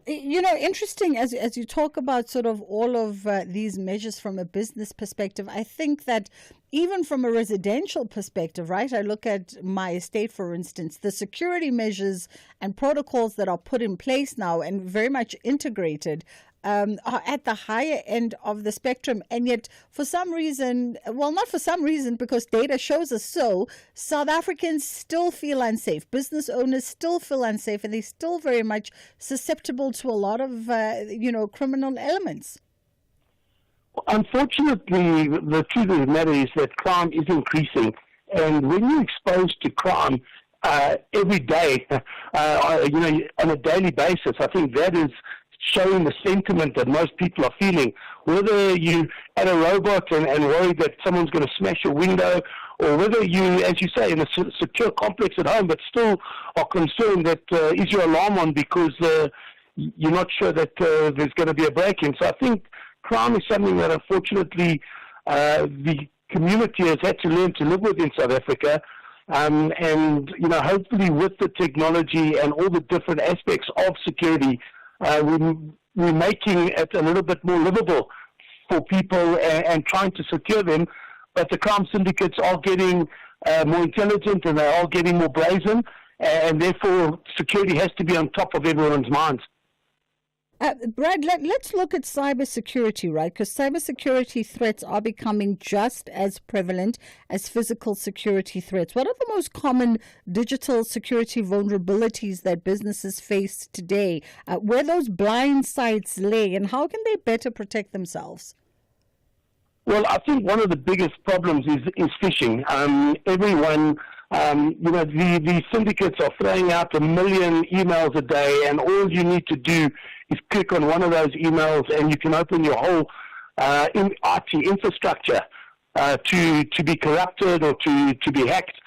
You know, interesting as you talk about sort of all of these measures from a business perspective, I think that even from a residential perspective, right? I look at my estate, for instance, the security measures and protocols that are put in place now and very much integrated are at the higher end of the spectrum. And yet, for some reason, well, not for some reason, because data shows us so, South Africans still feel unsafe. Business owners still feel unsafe, and they're still very much susceptible to a lot of, criminal elements. Unfortunately, the truth of the matter is that crime is increasing. And when you're exposed to crime every day, on a daily basis, I think that is showing the sentiment that most people are feeling. Whether you at a robot and worried that someone's going to smash your window, or whether you, as you say, in a secure complex at home, but still are concerned that is your alarm on because you're not sure that there's going to be a break-in. So I think crime is something that unfortunately the community has had to learn to live with in South Africa. And hopefully with the technology and all the different aspects of security, we're making it a little bit more livable for people and trying to secure them. But the crime syndicates are getting more intelligent, and they are getting more brazen, and therefore security has to be on top of everyone's minds. Brad, let's look at cybersecurity, right? Because cybersecurity threats are becoming just as prevalent as physical security threats. What are the most common digital security vulnerabilities that businesses face today? Where those blind sites lay, and how can they better protect themselves? Well, I think one of the biggest problems is phishing. Everyone, the syndicates are throwing out 1 million emails a day, and all you need to do is click on one of those emails, and you can open your whole IT infrastructure to be corrupted or to be hacked.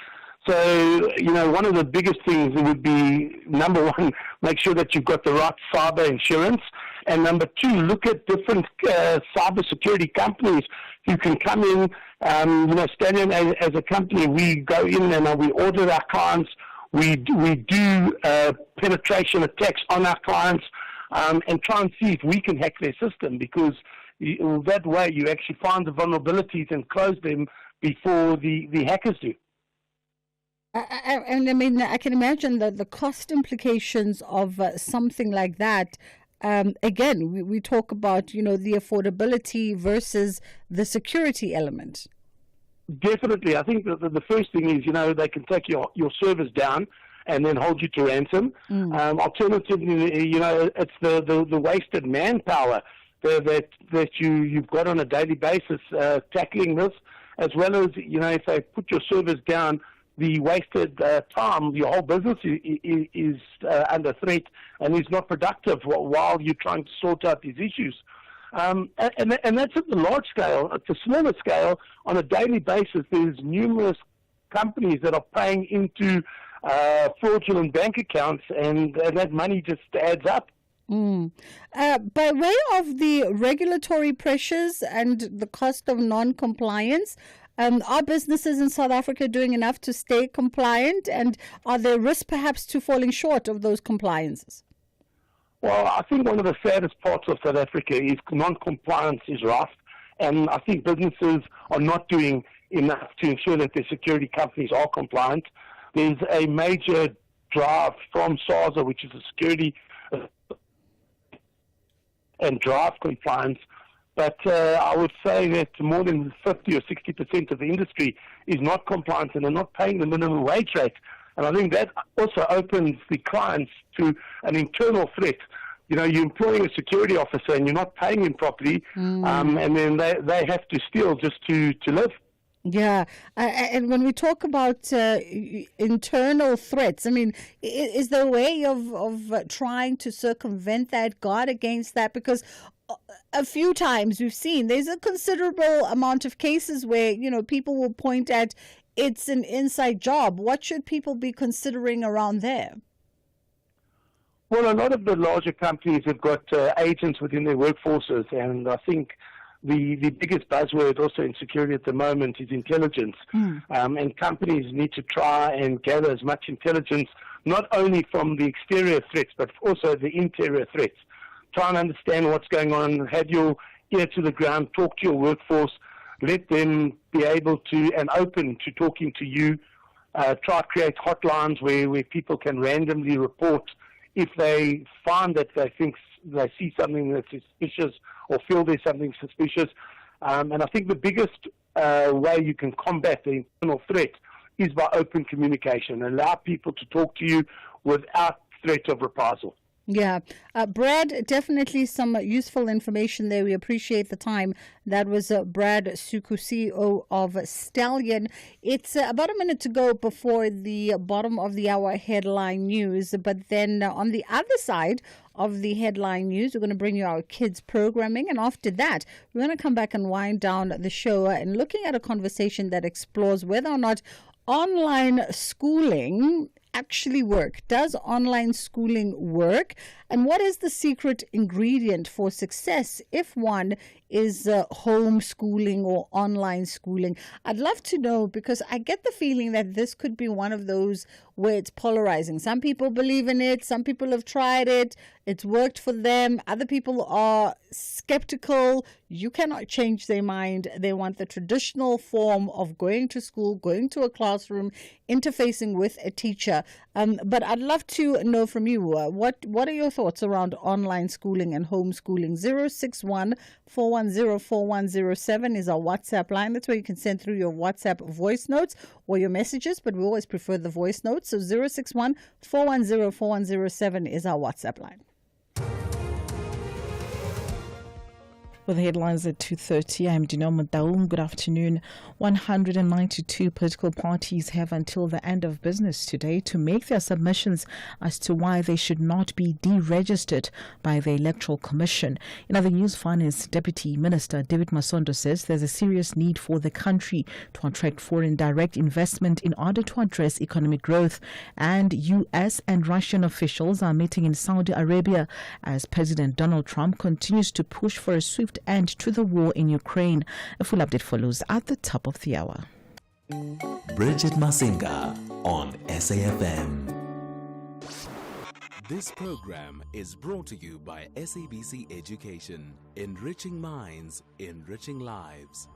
So, one of the biggest things would be, number one, make sure that you've got the right cyber insurance. And number two, look at different cyber security companies who can come in. Stallion as a company, we go in and we audit our clients. We do penetration attacks on our clients and try and see if we can hack their system, because that way you actually find the vulnerabilities and close them before the hackers do. And I mean, I can imagine the cost implications of something like that. Again, we talk about, the affordability versus the security element. Definitely. I think the first thing is, they can take your servers down and then hold you to ransom. Alternatively, it's the wasted manpower that you've got on a daily basis tackling this, as well as, if they put your servers down, the wasted time, your whole business is under threat and is not productive while you're trying to sort out these issues. And that's at the large scale. At the smaller scale, on a daily basis, there's numerous companies that are paying into fraudulent bank accounts, and that money just adds up. By way of the regulatory pressures and the cost of non-compliance, are businesses in South Africa doing enough to stay compliant, and are there risks perhaps to falling short of those compliances? Well, I think one of the saddest parts of South Africa is non-compliance is rife, and I think businesses are not doing enough to ensure that their security companies are compliant. There's a major drive from SARSA, which is a security and drive compliance. But I would say that more than 50 or 60% of the industry is not compliant, and they're not paying the minimum wage rate. And I think that also opens the clients to an internal threat. You're employing a security officer and you're not paying him properly, and then they have to steal just to live. Yeah, and when we talk about internal threats, I mean, is there a way of trying to circumvent that, guard against that? Because a few times we've seen there's a considerable amount of cases where, people will point at it's an inside job. What should people be considering around there? Well, a lot of the larger companies have got agents within their workforces, and I think the biggest buzzword also in security at the moment is intelligence. And companies need to try and gather as much intelligence, not only from the exterior threats, but also the interior threats. Try and understand what's going on, have your ear to the ground, talk to your workforce, let them be able to and open to talking to you. Try to create hotlines where people can randomly report if they find that they think they see something that's suspicious or feel there's something suspicious. And I think the biggest way you can combat the internal threat is by open communication. Allow people to talk to you without threat of reprisal. Yeah. Brad, definitely some useful information there. We appreciate the time. That was Brad Suku, CEO of Stallion. It's about a minute to go before the bottom of the hour headline news. But then on the other side of the headline news, we're going to bring you our kids programming. And after that, we're going to come back and wind down the show and looking at a conversation that explores whether or not online schooling actually work. Does online schooling work? And what is the secret ingredient for success if one is homeschooling or online schooling? I'd love to know, because I get the feeling that this could be one of those where it's polarizing. Some people believe in it. Some people have tried it. It's worked for them. Other people are skeptical. You cannot change their mind. They want the traditional form of going to school, going to a classroom, interfacing with a teacher. But I'd love to know from you, what are your thoughts around online schooling and homeschooling? 061-410-4107 is our WhatsApp line. That's where you can send through your WhatsApp voice notes or your messages, but we always prefer the voice notes. So 061-410-4107 is our WhatsApp line. With the headlines at 2:30, I'm Dinoma Daum. Good afternoon. 192 political parties have until the end of business today to make their submissions as to why they should not be deregistered by the Electoral Commission. In other news, Finance Deputy Minister David Masondo says there's a serious need for the country to attract foreign direct investment in order to address economic growth. And U.S. and Russian officials are meeting in Saudi Arabia as President Donald Trump continues to push for a swift end to the war in Ukraine. A full update follows at the top of the hour. Bridget Masinga on SAFM. This program is brought to you by SABC Education, enriching minds, enriching lives.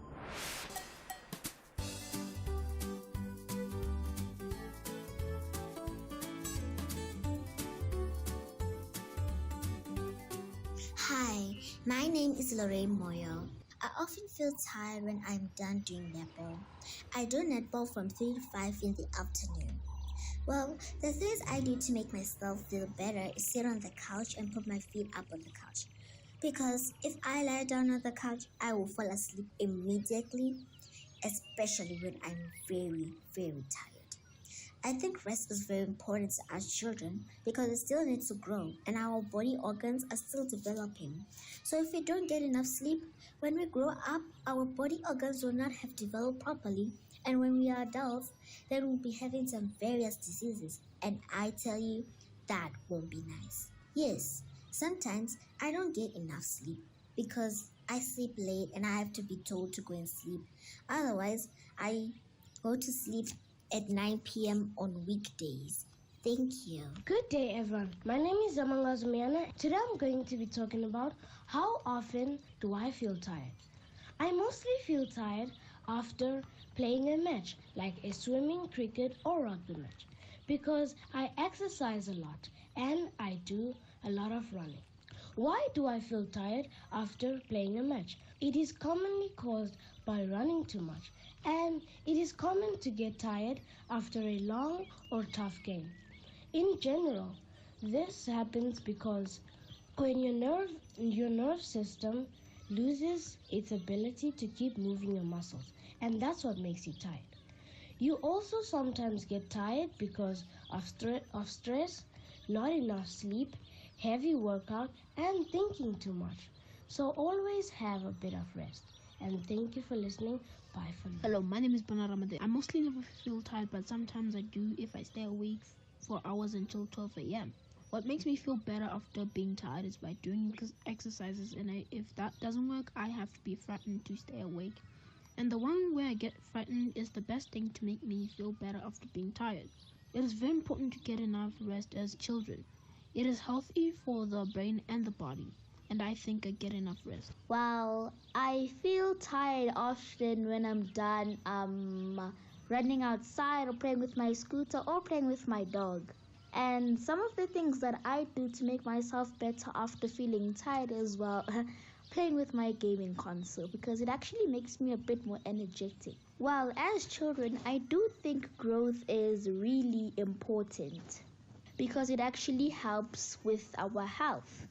Hi, my name is Lorraine Moyo. I often feel tired when I'm done doing netball. I do netball from 3 to 5 in the afternoon. Well, the things I do to make myself feel better is sit on the couch and put my feet up on the couch. Because if I lie down on the couch, I will fall asleep immediately, especially when I'm very, very tired. I think rest is very important to us children because we still need to grow and our body organs are still developing. So if we don't get enough sleep, when we grow up, our body organs will not have developed properly, and when we are adults, then we'll be having some various diseases, and I tell you, that won't be nice. Yes, sometimes I don't get enough sleep because I sleep late and I have to be told to go and sleep. Otherwise, I go to sleep at 9 p.m. on weekdays. Thank you. Good day, everyone. My name is Zamanga Zumiana. Today I'm going to be talking about how often do I feel tired. I mostly feel tired after playing a match, like a swimming, cricket, or rugby match, because I exercise a lot and I do a lot of running. Why do I feel tired after playing a match? It is commonly caused by running too much, and it is common to get tired after a long or tough game. In general, this happens because when your nerve system loses its ability to keep moving your muscles, and that's what makes you tired. You also sometimes get tired because of stress, not enough sleep, heavy workout, and thinking too much. So always have a bit of rest. And thank you for listening. Bye for now. Hello, my name is Bana Ramadan. I mostly never feel tired, but sometimes I do if I stay awake for hours until 12 a.m. What makes me feel better after being tired is by doing exercises, and if that doesn't work, I have to be frightened to stay awake. And the one where I get frightened is the best thing to make me feel better after being tired. It is very important to get enough rest as children. It is healthy for the brain and the body, and I think I get enough rest. Well, I feel tired often when I'm done running outside or playing with my scooter or playing with my dog. And some of the things that I do to make myself better after feeling tired as well, playing with my gaming console, because it actually makes me a bit more energetic. Well, as children, I do think growth is really important because it actually helps with our health.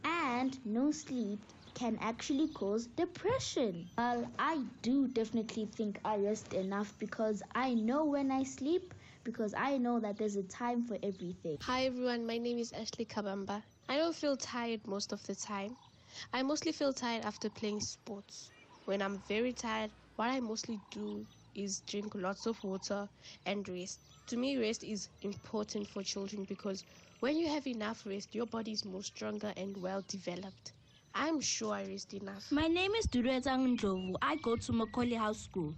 And no sleep can actually cause depression. Well, I do definitely think I rest enough because I know when I sleep, because I know that there's a time for everything. Hi everyone, my name is Ashley Kabamba. I don't feel tired most of the time. I mostly feel tired after playing sports. When I'm very tired, what I mostly do is drink lots of water and rest. To me, rest is important for children because when you have enough rest, your body is more stronger and well developed. I'm sure I rest enough. My name is Durezang Ndlovu. I go to Macaulay House School.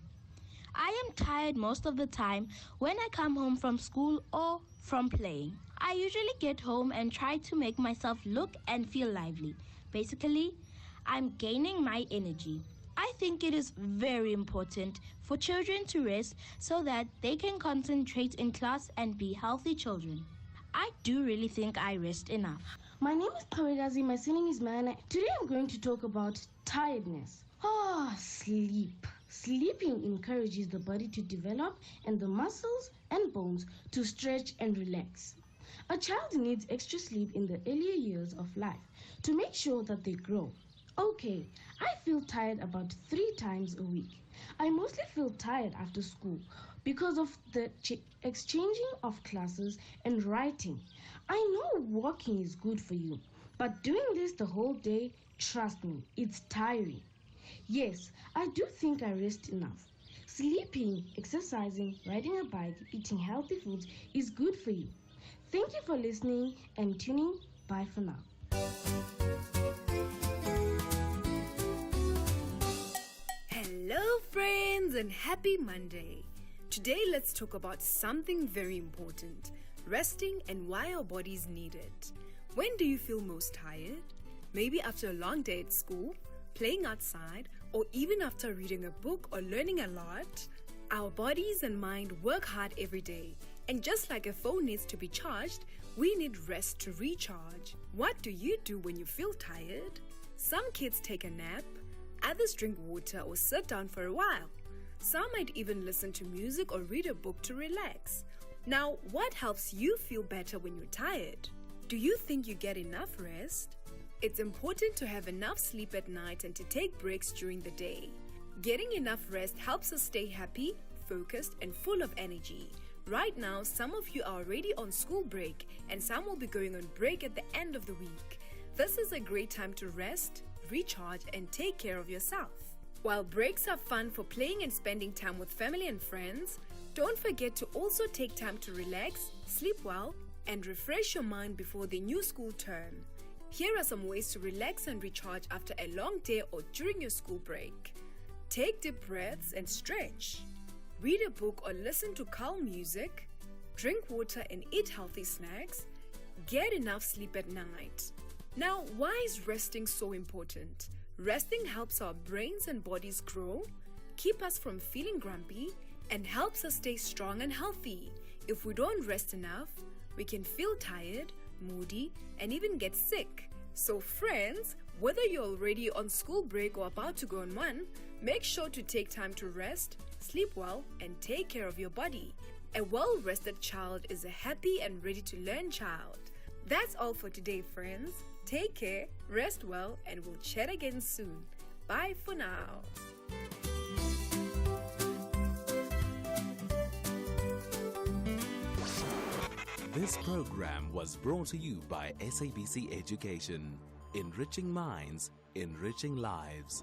I am tired most of the time when I come home from school or from playing. I usually get home and try to make myself look and feel lively. Basically, I'm gaining my energy. I think it is very important for children to rest so that they can concentrate in class and be healthy children. I do really think I rest enough. My name is Bridget Masinga. Today I'm going to talk about tiredness. Sleep. Sleeping encourages the body to develop and the muscles and bones to stretch and relax. A child needs extra sleep in the earlier years of life to make sure that they grow. Okay, I feel tired about 3 times a week. I mostly feel tired after school because of the exchanging of classes and writing. I know walking is good for you, but doing this the whole day, trust me, it's tiring. Yes, I do think I rest enough. Sleeping, exercising, riding a bike, eating healthy foods is good for you. Thank you for listening and tuning. Bye for now. Hello friends and happy Monday. Today let's talk about something very important, resting and why our bodies need it. When do you feel most tired? Maybe after a long day at school, playing outside, or even after reading a book or learning a lot? Our bodies and mind work hard every day, and just like a phone needs to be charged, we need rest to recharge. What do you do when you feel tired? Some kids take a nap, others drink water or sit down for a while. Some might even listen to music or read a book to relax. Now, what helps you feel better when you're tired? Do you think you get enough rest? It's important to have enough sleep at night and to take breaks during the day. Getting enough rest helps us stay happy, focused, and full of energy. Right now, some of you are already on school break and some will be going on break at the end of the week. This is a great time to rest, recharge, and take care of yourself. While breaks are fun for playing and spending time with family and friends, don't forget to also take time to relax, sleep well, and refresh your mind before the new school term. Here are some ways to relax and recharge after a long day or during your school break. Take deep breaths and stretch. Read a book or listen to calm music. Drink water and eat healthy snacks. Get enough sleep at night. Now, why is resting so important? Resting helps our brains and bodies grow, keep us from feeling grumpy, and helps us stay strong and healthy. If we don't rest enough, we can feel tired, moody, and even get sick. So friends, whether you're already on school break or about to go on one, make sure to take time to rest, sleep well, and take care of your body. A well-rested child is a happy and ready to learn child. That's all for today, friends. Take care, rest well, and we'll chat again soon. Bye for now. This program was brought to you by SABC Education, enriching minds, enriching lives.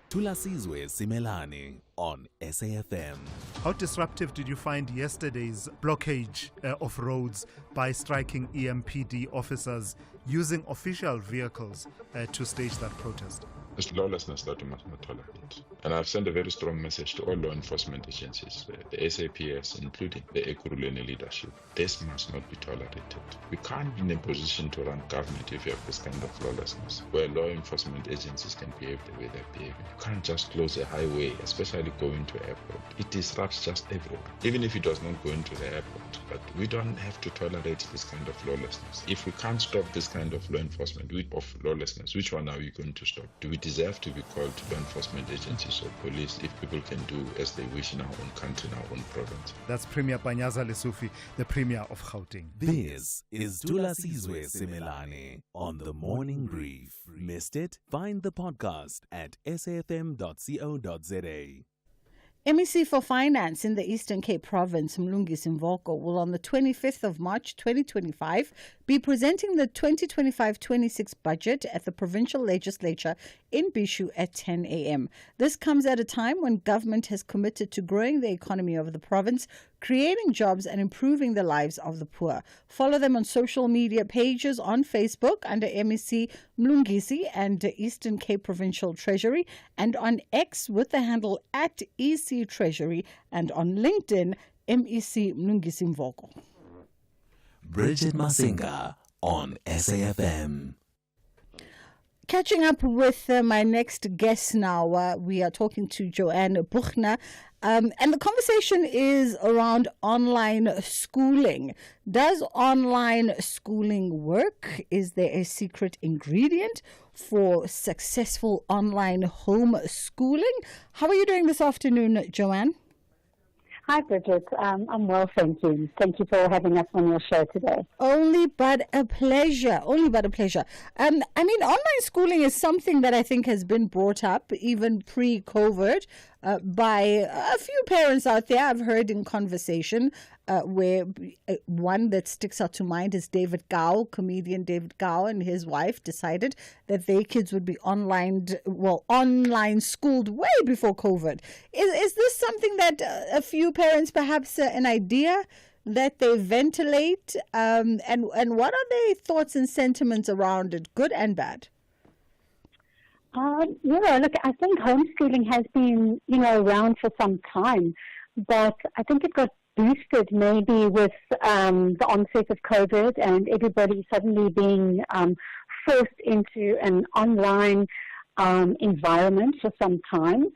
Tulasizwe Simelane on SAFM. How disruptive did you find yesterday's blockage of roads by striking EMPD officers using official vehicles to stage that protest? It's lawlessness that we must not tolerate. And I've sent a very strong message to all law enforcement agencies, the SAPS, including the Ekurhuleni leadership. This must not be tolerated. We can't be in a position to run government if you have this kind of lawlessness, where law enforcement agencies can behave the way they're behaving. You can't just close a highway, especially going to airport. It disrupts just everyone, even if it does not go into the airport. But we don't have to tolerate this kind of lawlessness. If we can't stop this kind of law enforcement of lawlessness, which one are we going to stop? Do we deserve to be called law enforcement agencies or police if people can do as they wish in our own country, in our own province? That's Premier Panyaza Lesufi, the Premier of Gauteng. This is Tulasizwe Simelane on The Morning Brief. Missed it? Find the podcast at safm.co.za. MEC for Finance in the Eastern Cape Province, Mlungisi Mvoko, will on the 25th of March 2025 be presenting the 2025-26 budget at the Provincial Legislature in Bishu at 10 a.m. This comes at a time when government has committed to growing the economy of the province, creating jobs and improving the lives of the poor. Follow them on social media pages on Facebook under MEC Mlungisi and Eastern Cape Provincial Treasury, and on X with the handle at EC Treasury, and on LinkedIn, MEC Mlungisi Mvoko. Bridget Masinga on SAFM. Catching up with my next guest now, we are talking to Joanne Buchner, and the conversation is around online schooling. Does online schooling work? Is there a secret ingredient for successful online home schooling? How are you doing this afternoon, Joanne? Hi, Bridget. I'm well, thank you. Thank you for having us on your show today. Only but a pleasure. Only but a pleasure. I mean, online schooling is something that I think has been brought up even pre-COVID by a few parents out there. I've heard in conversation where one that sticks out to mind is comedian David Gow and his wife decided that their kids would be online schooled way before COVID. Is this something that a few parents, perhaps an idea that they ventilate? And what are their thoughts and sentiments around it, good and bad? Look, I think homeschooling has been, around for some time, but I think it got boosted maybe with the onset of COVID and everybody suddenly being forced into an online environment for some time.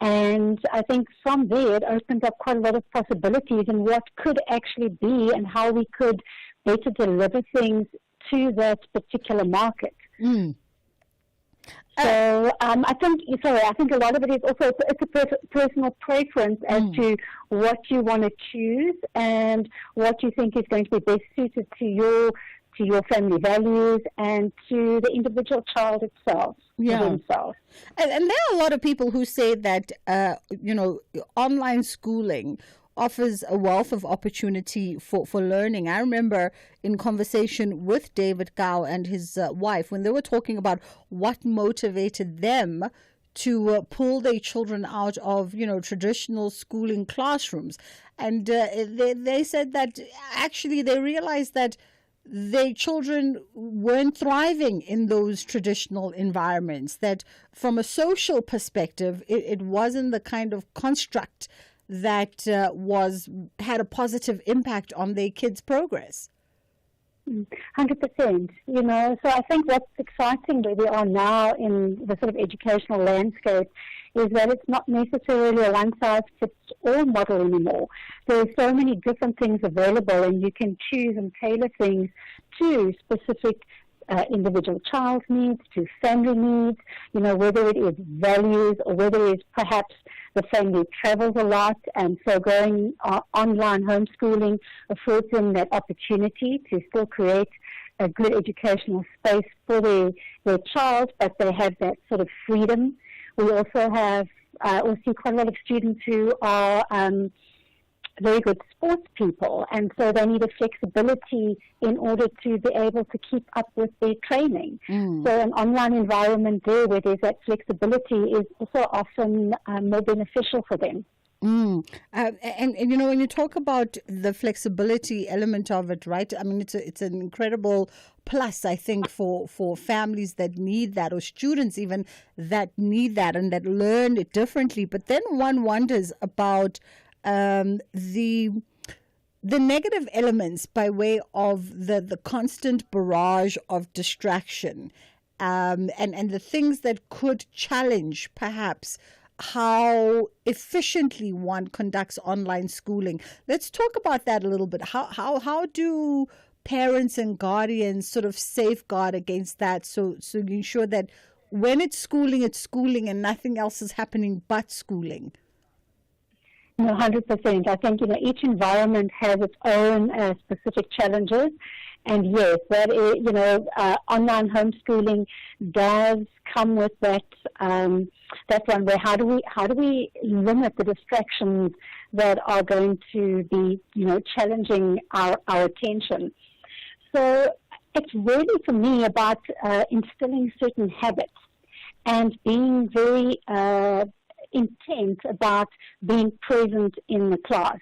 And I think from there it opened up quite a lot of possibilities in what could actually be and how we could better deliver things to that particular market. So I think a lot of it is also it's a personal preference as to what you want to choose and what you think is going to be best suited to your family values and to the individual child itself. Themselves. And there are a lot of people who say that online schooling offers a wealth of opportunity for learning. I remember in conversation with David Gow and his wife when they were talking about what motivated them to pull their children out of, traditional schooling classrooms. And they said that actually they realized that their children weren't thriving in those traditional environments, that from a social perspective, it wasn't the kind of construct that had a positive impact on their kids' progress. 100%. So I think what's exciting where we are now in the sort of educational landscape is that it's not necessarily a one-size-fits-all model anymore. There are so many different things available, and you can choose and tailor things to specific individual child's needs, to family needs, whether it is values or whether it is perhaps the family travels a lot, and so going online homeschooling affords them that opportunity to still create a good educational space for their child, but they have that sort of freedom. We also have, we see quite a lot of students who are very good sports people, and so they need a flexibility in order to be able to keep up with their training. So an online environment there where there's that flexibility is also often more beneficial for them. And when you talk about the flexibility element of it, right? I mean, it's an incredible plus, I think, for families that need that, or students even that need that and that learn it differently. But then one wonders about the negative elements by way of the constant barrage of distraction, and the things that could challenge perhaps how efficiently one conducts online schooling. Let's talk about that a little bit. How do parents and guardians sort of safeguard against that so you ensure that when it's schooling and nothing else is happening but schooling? 100%. I think, each environment has its own specific challenges. And yes, that is, online homeschooling does come with that one where how do we limit the distractions that are going to be, challenging our attention. So it's really for me about instilling certain habits and being very intent about being present in the class.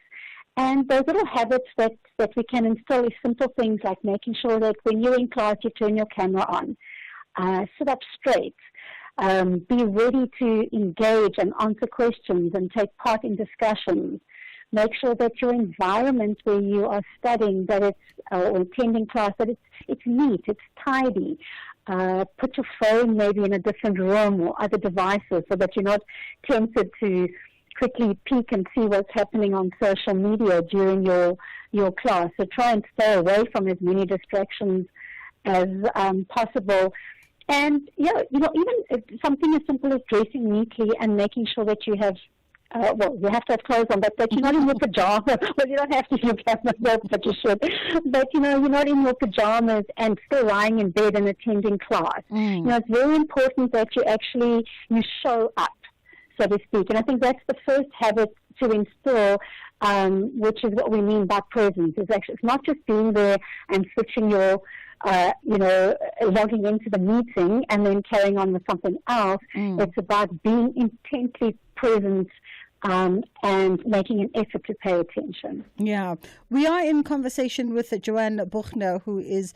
And those little habits that we can instill is simple things like making sure that when you're in class, you turn your camera on, sit up straight, be ready to engage and answer questions and take part in discussions. Make sure that your environment where you are studying, that it's or attending class, that it's neat, it's tidy. put your phone maybe in a different room or other devices so that you're not tempted to quickly peek and see what's happening on social media during your class. So try and stay away from as many distractions as possible. And even something as simple as dressing neatly and making sure that you have you have to have clothes on, but that you're not in your pajamas. Well, you don't have to look at myself, but you should. But, you're not in your pajamas and still lying in bed and attending class. It's very important that you show up, so to speak. And I think that's the first habit to instill, which is what we mean by presence. It's not just being there and switching your logging into the meeting and then carrying on with something else. It's about being intently present and making an effort to pay attention. Yeah. We are in conversation with Joanne Buchner, who is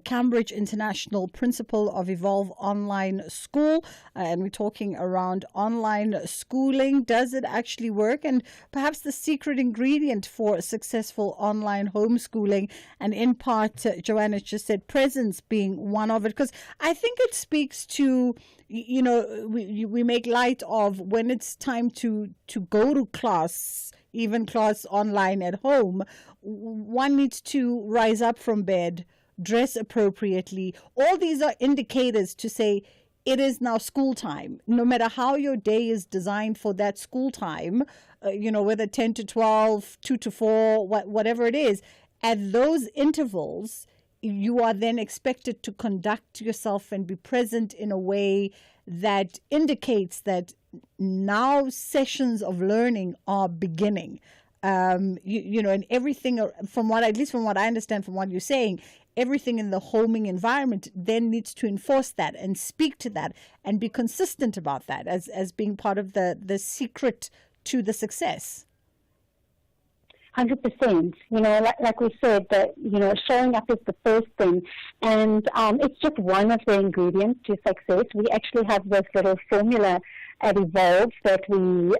Cambridge International Principal of Evolve Online School. And we're talking around online schooling. Does it actually work? And perhaps the secret ingredient for successful online homeschooling. And in part, Joanne has just said presence being one of it. Because I think it speaks to, we make light of when it's time to go to class, even class online at home, one needs to rise up from bed, dress appropriately. All these are indicators to say it is now school time. No matter how your day is designed for that school time, whether 10 to 12, 2 to 4, whatever it is, at those intervals, you are then expected to conduct yourself and be present in a way that indicates that now sessions of learning are beginning. And everything from what I understand from what you're saying, everything in the homing environment then needs to enforce that and speak to that and be consistent about that as being part of the secret to the success. 100%. Like we said, that showing up is the first thing, and it's just one of the ingredients to success. We actually have this little formula at Evolve that we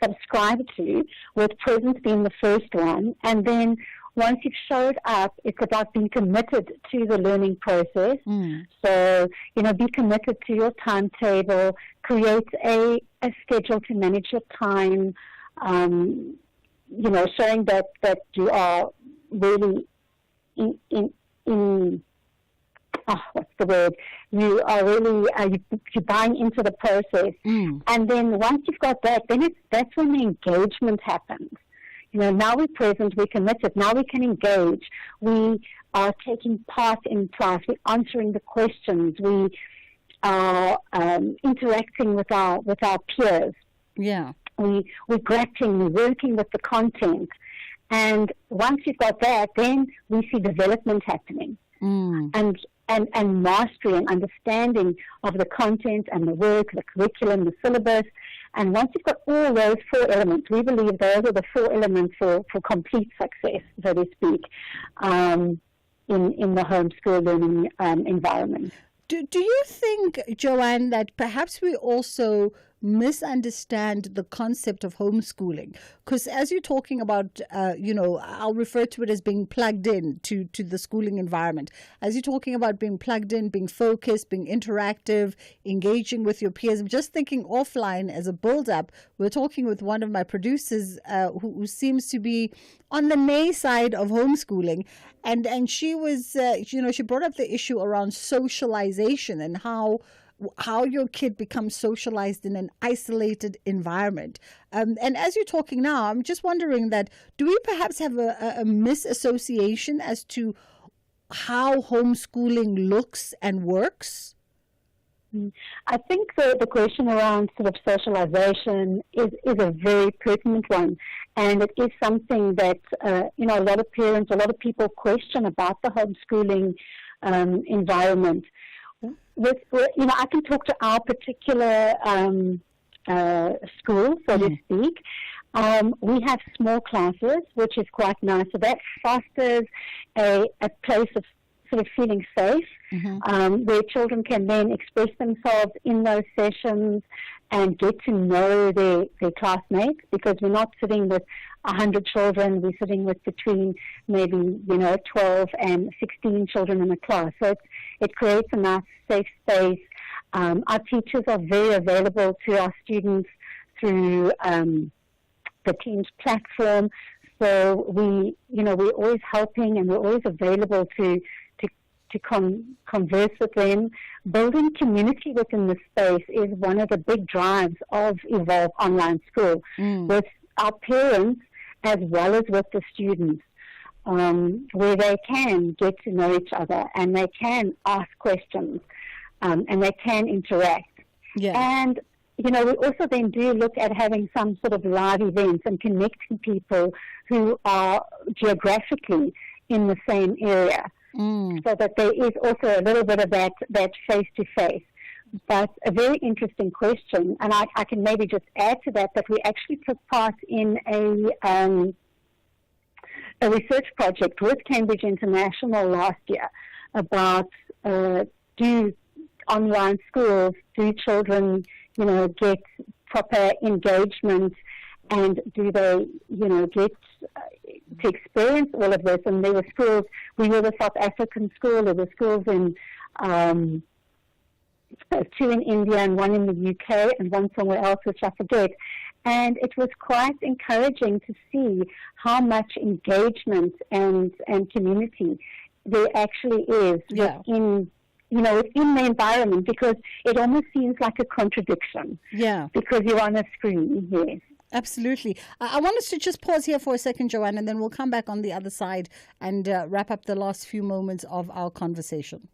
subscribe to, with presence being the first one, and then once you've showed up, it's about being committed to the learning process. So, be committed to your timetable, create a schedule to manage your time. Showing that you are really what's the word? You are really you're buying into the process, and then once you've got that, then that's when the engagement happens. Now we're present, we're committed. Now we can engage. We are taking part in class. We're answering the questions. We are interacting with our peers. Yeah. We're grappling, we're working with the content. And once you've got that, then we see development happening. And mastery and understanding of the content and the work, the curriculum, the syllabus. And once you've got all those 4 elements, we believe those are the 4 elements for complete success, so to speak, in the homeschool learning environment. Do you think, Joanne, that perhaps we also misunderstand the concept of homeschooling? Because as you're talking about, I'll refer to it as being plugged in to the schooling environment. As you're talking about being plugged in, being focused, being interactive, engaging with your peers, I'm just thinking offline as a build-up. We're talking with one of my producers who seems to be on the nay side of homeschooling. And she was, she brought up the issue around socialization and how your kid becomes socialized in an isolated environment. And as you're talking now, I'm just wondering that, do we perhaps have a misassociation as to how homeschooling looks and works? I think the question around sort of socialization is a very pertinent one. And it is something that, a lot of parents, a lot of people question about the homeschooling environment. I can talk to our particular school, so to speak. We have small classes, which is quite nice. So that fosters a place of sort of feeling safe, where children can then express themselves in those sessions and get to know their classmates, because we're not sitting with 100 children, we're sitting with between maybe 12 and 16 children in a class. So It creates a nice safe space. Our teachers are very available to our students through the Teams platform. So we're always helping, and we're always available to converse with them. Building community within the space is one of the big drives of Evolve Online School, with our parents as well as with the students, where they can get to know each other and they can ask questions and they can interact. Yeah. And we also then do look at having some sort of live events and connecting people who are geographically in the same area, so that there is also a little bit of that face-to-face. But a very interesting question, and I can maybe just add to that we actually took part in a research project with Cambridge International last year about do online schools, do children get proper engagement, and do they get to experience all of this? And there were schools, we were the South African school, there were schools in two in India and one in the UK and one somewhere else, which I forget. And it was quite encouraging to see how much engagement and community there actually is within the environment, because it almost seems like a contradiction. Yeah. Because you're on a screen, yes. Absolutely. I want us to just pause here for a second, Joanne, and then we'll come back on the other side and wrap up the last few moments of our conversation.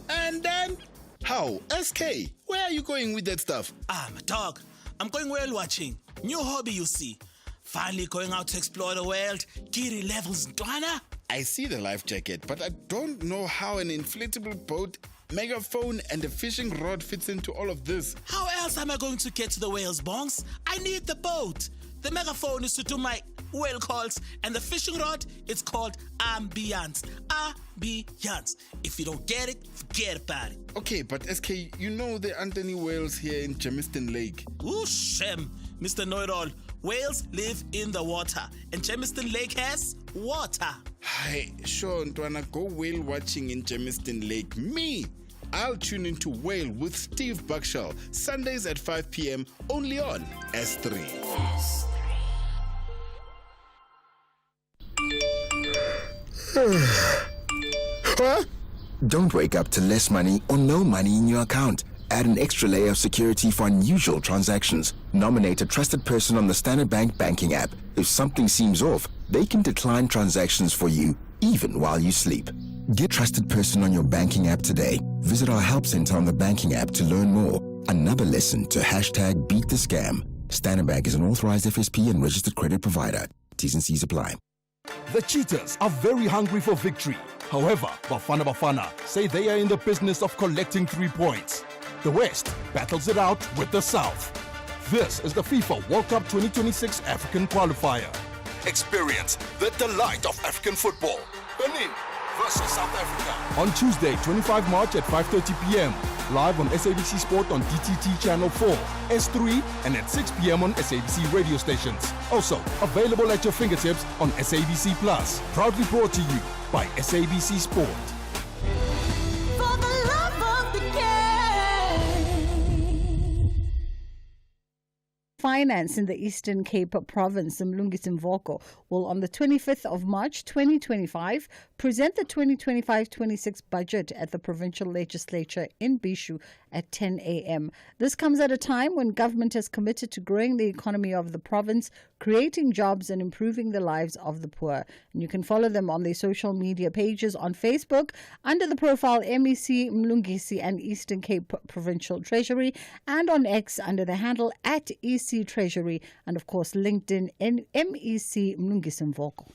And then, how? SK, where are you going with that stuff? My dog, I'm going whale watching. New hobby, you see. Finally going out to explore the world. Giri levels, Dwana. I see the life jacket, but I don't know how an inflatable boat, megaphone, and a fishing rod fits into all of this. How else am I going to get to the whales, Bongs? I need the boat. The megaphone is to do my whale calls, and the fishing rod, it's called ambience. Ambience. If you don't get it, forget about it. Okay, but SK, there aren't any whales here in Germiston Lake. Ooh, Shem, Mr. Know-it-all. Whales live in the water, and Germiston Lake has water. Hey, sure, Ntwana, go whale watching in Germiston Lake. Me, I'll tune into Whale with Steve Buckshall, Sundays at 5 p.m. only on S3. Huh? Don't wake up to less money or no money in your account. Add an extra layer of security for unusual transactions. Nominate a trusted person on the Standard Bank banking app. If something seems off, they can decline transactions for you, even while you sleep. Get trusted person on your banking app today. Visit our help center on the banking app to learn more. Another lesson to #beat the scam. Standard Bank is an authorized FSP and registered credit provider. T's and C's apply. The Cheetahs are very hungry for victory. However, Bafana say they are in the business of collecting 3 points. The West battles it out with the South. This is the FIFA World Cup 2026 African qualifier. Experience the delight of African football. Benin versus South Africa. On Tuesday, 25 March at 5:30 p.m. Live on SABC Sport on DTT Channel 4, S3, and at 6 p.m. on SABC radio stations. Also, available at your fingertips on SABC Plus. Proudly brought to you by SABC Sport. Finance in the Eastern Cape province, Mlungisi Mvoko, will on the 25th of March 2025 present the 2025-26 budget at the provincial legislature in Bishu at 10 a.m. This comes at a time when government has committed to growing the economy of the province, creating jobs and improving the lives of the poor. And you can follow them on their social media pages on Facebook under the profile MEC Mlungisi and Eastern Cape Provincial Treasury, and on X under the handle at EC Treasury, and of course LinkedIn in MEC Mlungisi Mvoko.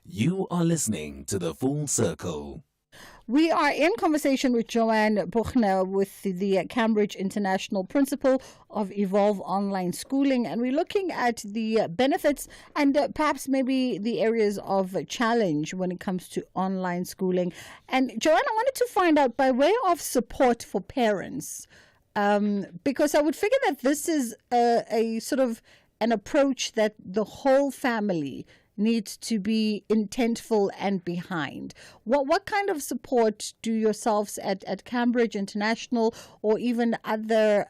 You are listening to The Full Circle. We are in conversation with Joanne Buchner, with the Cambridge International Principal of Evolve Online Schooling, and we're looking at the benefits and perhaps maybe the areas of challenge when it comes to online schooling. And Joanne, I wanted to find out, by way of support for parents, because I would figure that this is a sort of an approach that the whole family needs to be intentful and behind. What kind of support do yourselves at Cambridge International or even other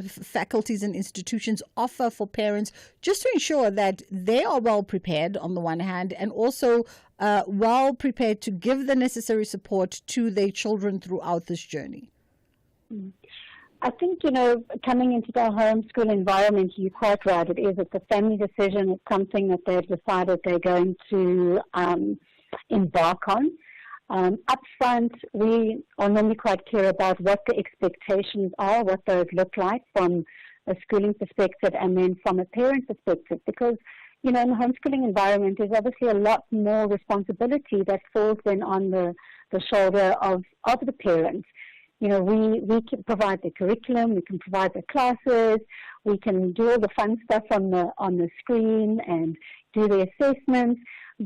faculties and institutions offer for parents just to ensure that they are well prepared on the one hand and also well prepared to give the necessary support to their children throughout this journey? I think, coming into the homeschool environment, you're quite right. It's a family decision. It's something that they've decided they're going to embark on. Up front, we are normally quite clear about what the expectations are, what those look like from a schooling perspective and then from a parent perspective, because in the homeschooling environment, there's obviously a lot more responsibility that falls then on the shoulder of the parents. We can provide the curriculum, we can provide the classes, we can do all the fun stuff on the screen and do the assessments,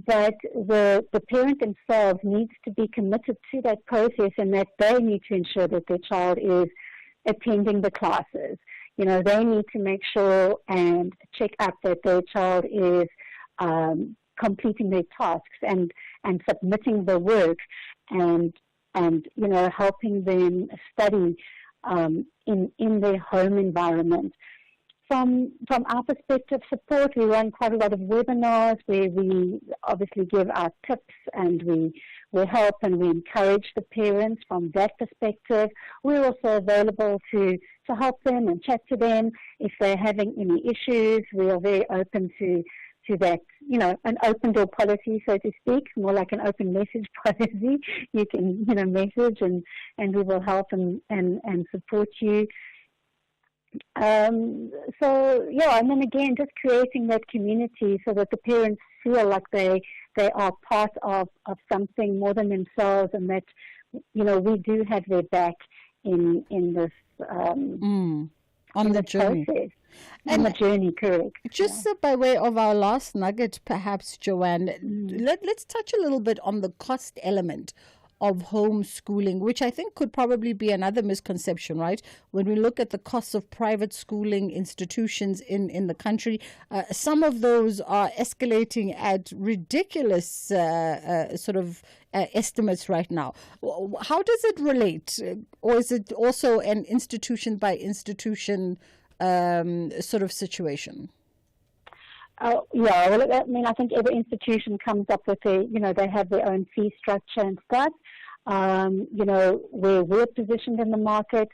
but the parent themselves needs to be committed to that process and that they need to ensure that their child is attending the classes. They need to make sure and check up that their child is completing their tasks and submitting the work and helping them study in their home environment. From our perspective support, we run quite a lot of webinars where we obviously give our tips and we help and we encourage the parents from that perspective. We're also available to help them and chat to them if they're having any issues. We are very open to that, an open door policy, so to speak, more like an open message policy. You can, message and we will help and support you. And then again, just creating that community so that the parents feel like they are part of something more than themselves and that, we do have their back in this on the journey. Process. And the journey, correct. Just by way of our last nugget, perhaps, Joanne, let's touch a little bit on the cost element of homeschooling, which I think could probably be another misconception, right? When we look at the costs of private schooling institutions in the country, some of those are escalating at ridiculous estimates right now. How does it relate? Or is it also an institution by institution sort of situation? I think every institution comes up with they have their own fee structure and stuff. Where we're positioned in the market,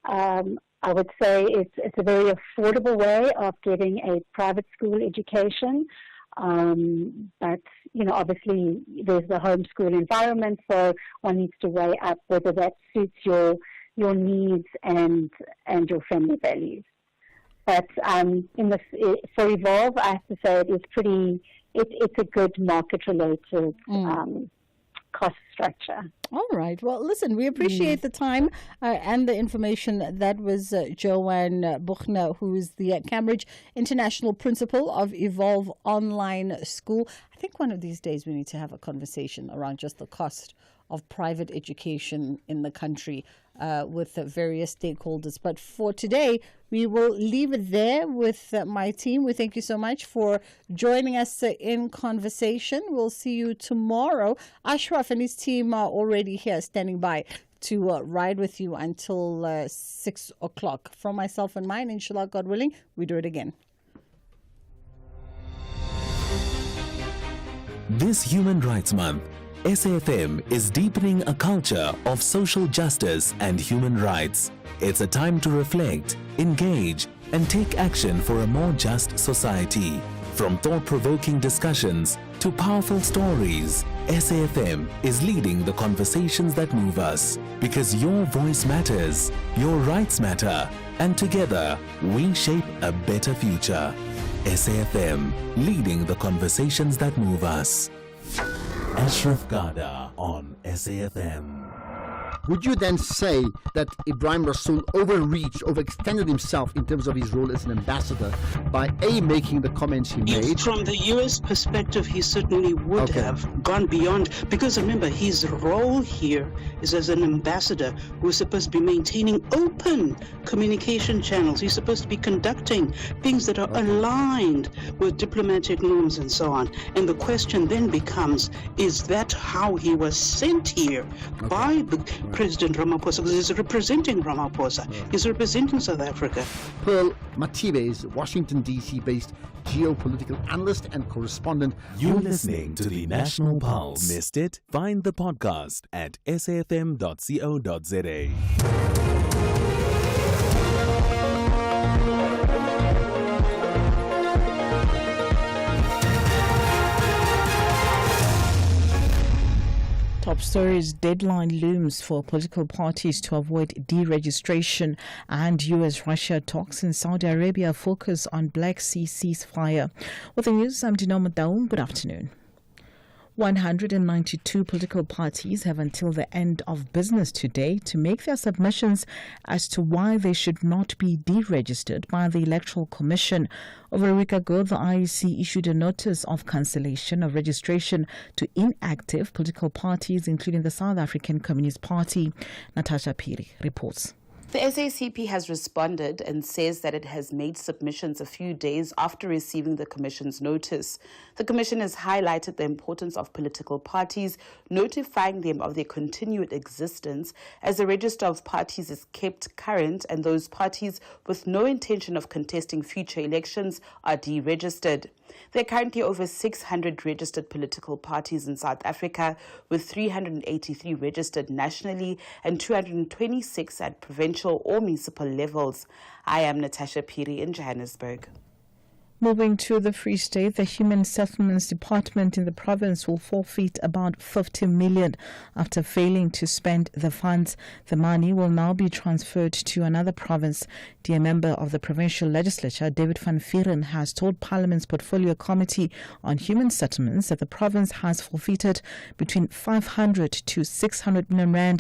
I would say it's a very affordable way of getting a private school education. But, obviously there's the homeschool environment, so one needs to weigh up whether that suits your needs and your family values. But for Evolve, I have to say it's a good market-related cost structure. All right. Well, listen, we appreciate the time and the information. That was Joanne Buchner, who is the Cambridge International Principal of Evolve Online School. I think one of these days we need to have a conversation around just the cost of private education in the country with various stakeholders. But for today, we will leave it there with my team. We thank you so much for joining us in conversation. We'll see you tomorrow. Ashraf and his team are already here standing by to ride with you until 6 o'clock. From myself and mine, inshallah, God willing, we do it again. This Human Rights Month, SAFM is deepening a culture of social justice and human rights. It's a time to reflect, engage, and take action for a more just society. From thought-provoking discussions to powerful stories, SAFM is leading the conversations that move us. Because your voice matters, your rights matter, and together we shape a better future. SAFM, leading the conversations that move us. Ashraf Gada on SAFM. would you then say that Ibrahim Rasool overextended himself in terms of his role as an ambassador by A, making the comments he made? From the U.S. perspective, he certainly would have gone beyond, because remember, his role here is as an ambassador who's supposed to be maintaining open communication channels. He's supposed to be conducting things that are aligned with diplomatic norms and so on. And the question then becomes, is that how he was sent here by the President Ramaphosa? Because he's representing Ramaphosa. He's representing South Africa. Pearl Matibe is Washington, D.C. based geopolitical analyst and correspondent. You're listening to the National Pulse. Missed it? Find the podcast at safm.co.za. Top stories: deadline looms for political parties to avoid deregistration, and US-Russia talks in Saudi Arabia focus on Black Sea ceasefire. With the news, I'm Dinoma Daum. Good afternoon. 192 political parties have until the end of business today to make their submissions as to why they should not be deregistered by the Electoral Commission. Over a week ago, the IEC issued a notice of cancellation of registration to inactive political parties, including the South African Communist Party. Natasha Piri reports. The SACP has responded and says that it has made submissions a few days after receiving the Commission's notice. The Commission has highlighted the importance of political parties, notifying them of their continued existence as the register of parties is kept current and those parties with no intention of contesting future elections are deregistered. There are currently over 600 registered political parties in South Africa, with 383 registered nationally and 226 at provincial or municipal levels. I am Natasha Piri in Johannesburg. Moving to the Free State, the Human Settlements Department in the province will forfeit about 50 million after failing to spend the funds. The money will now be transferred to another province. Dear member of the provincial legislature, David van Vieren, has told Parliament's Portfolio Committee on Human Settlements that the province has forfeited between 500 to 600 million rand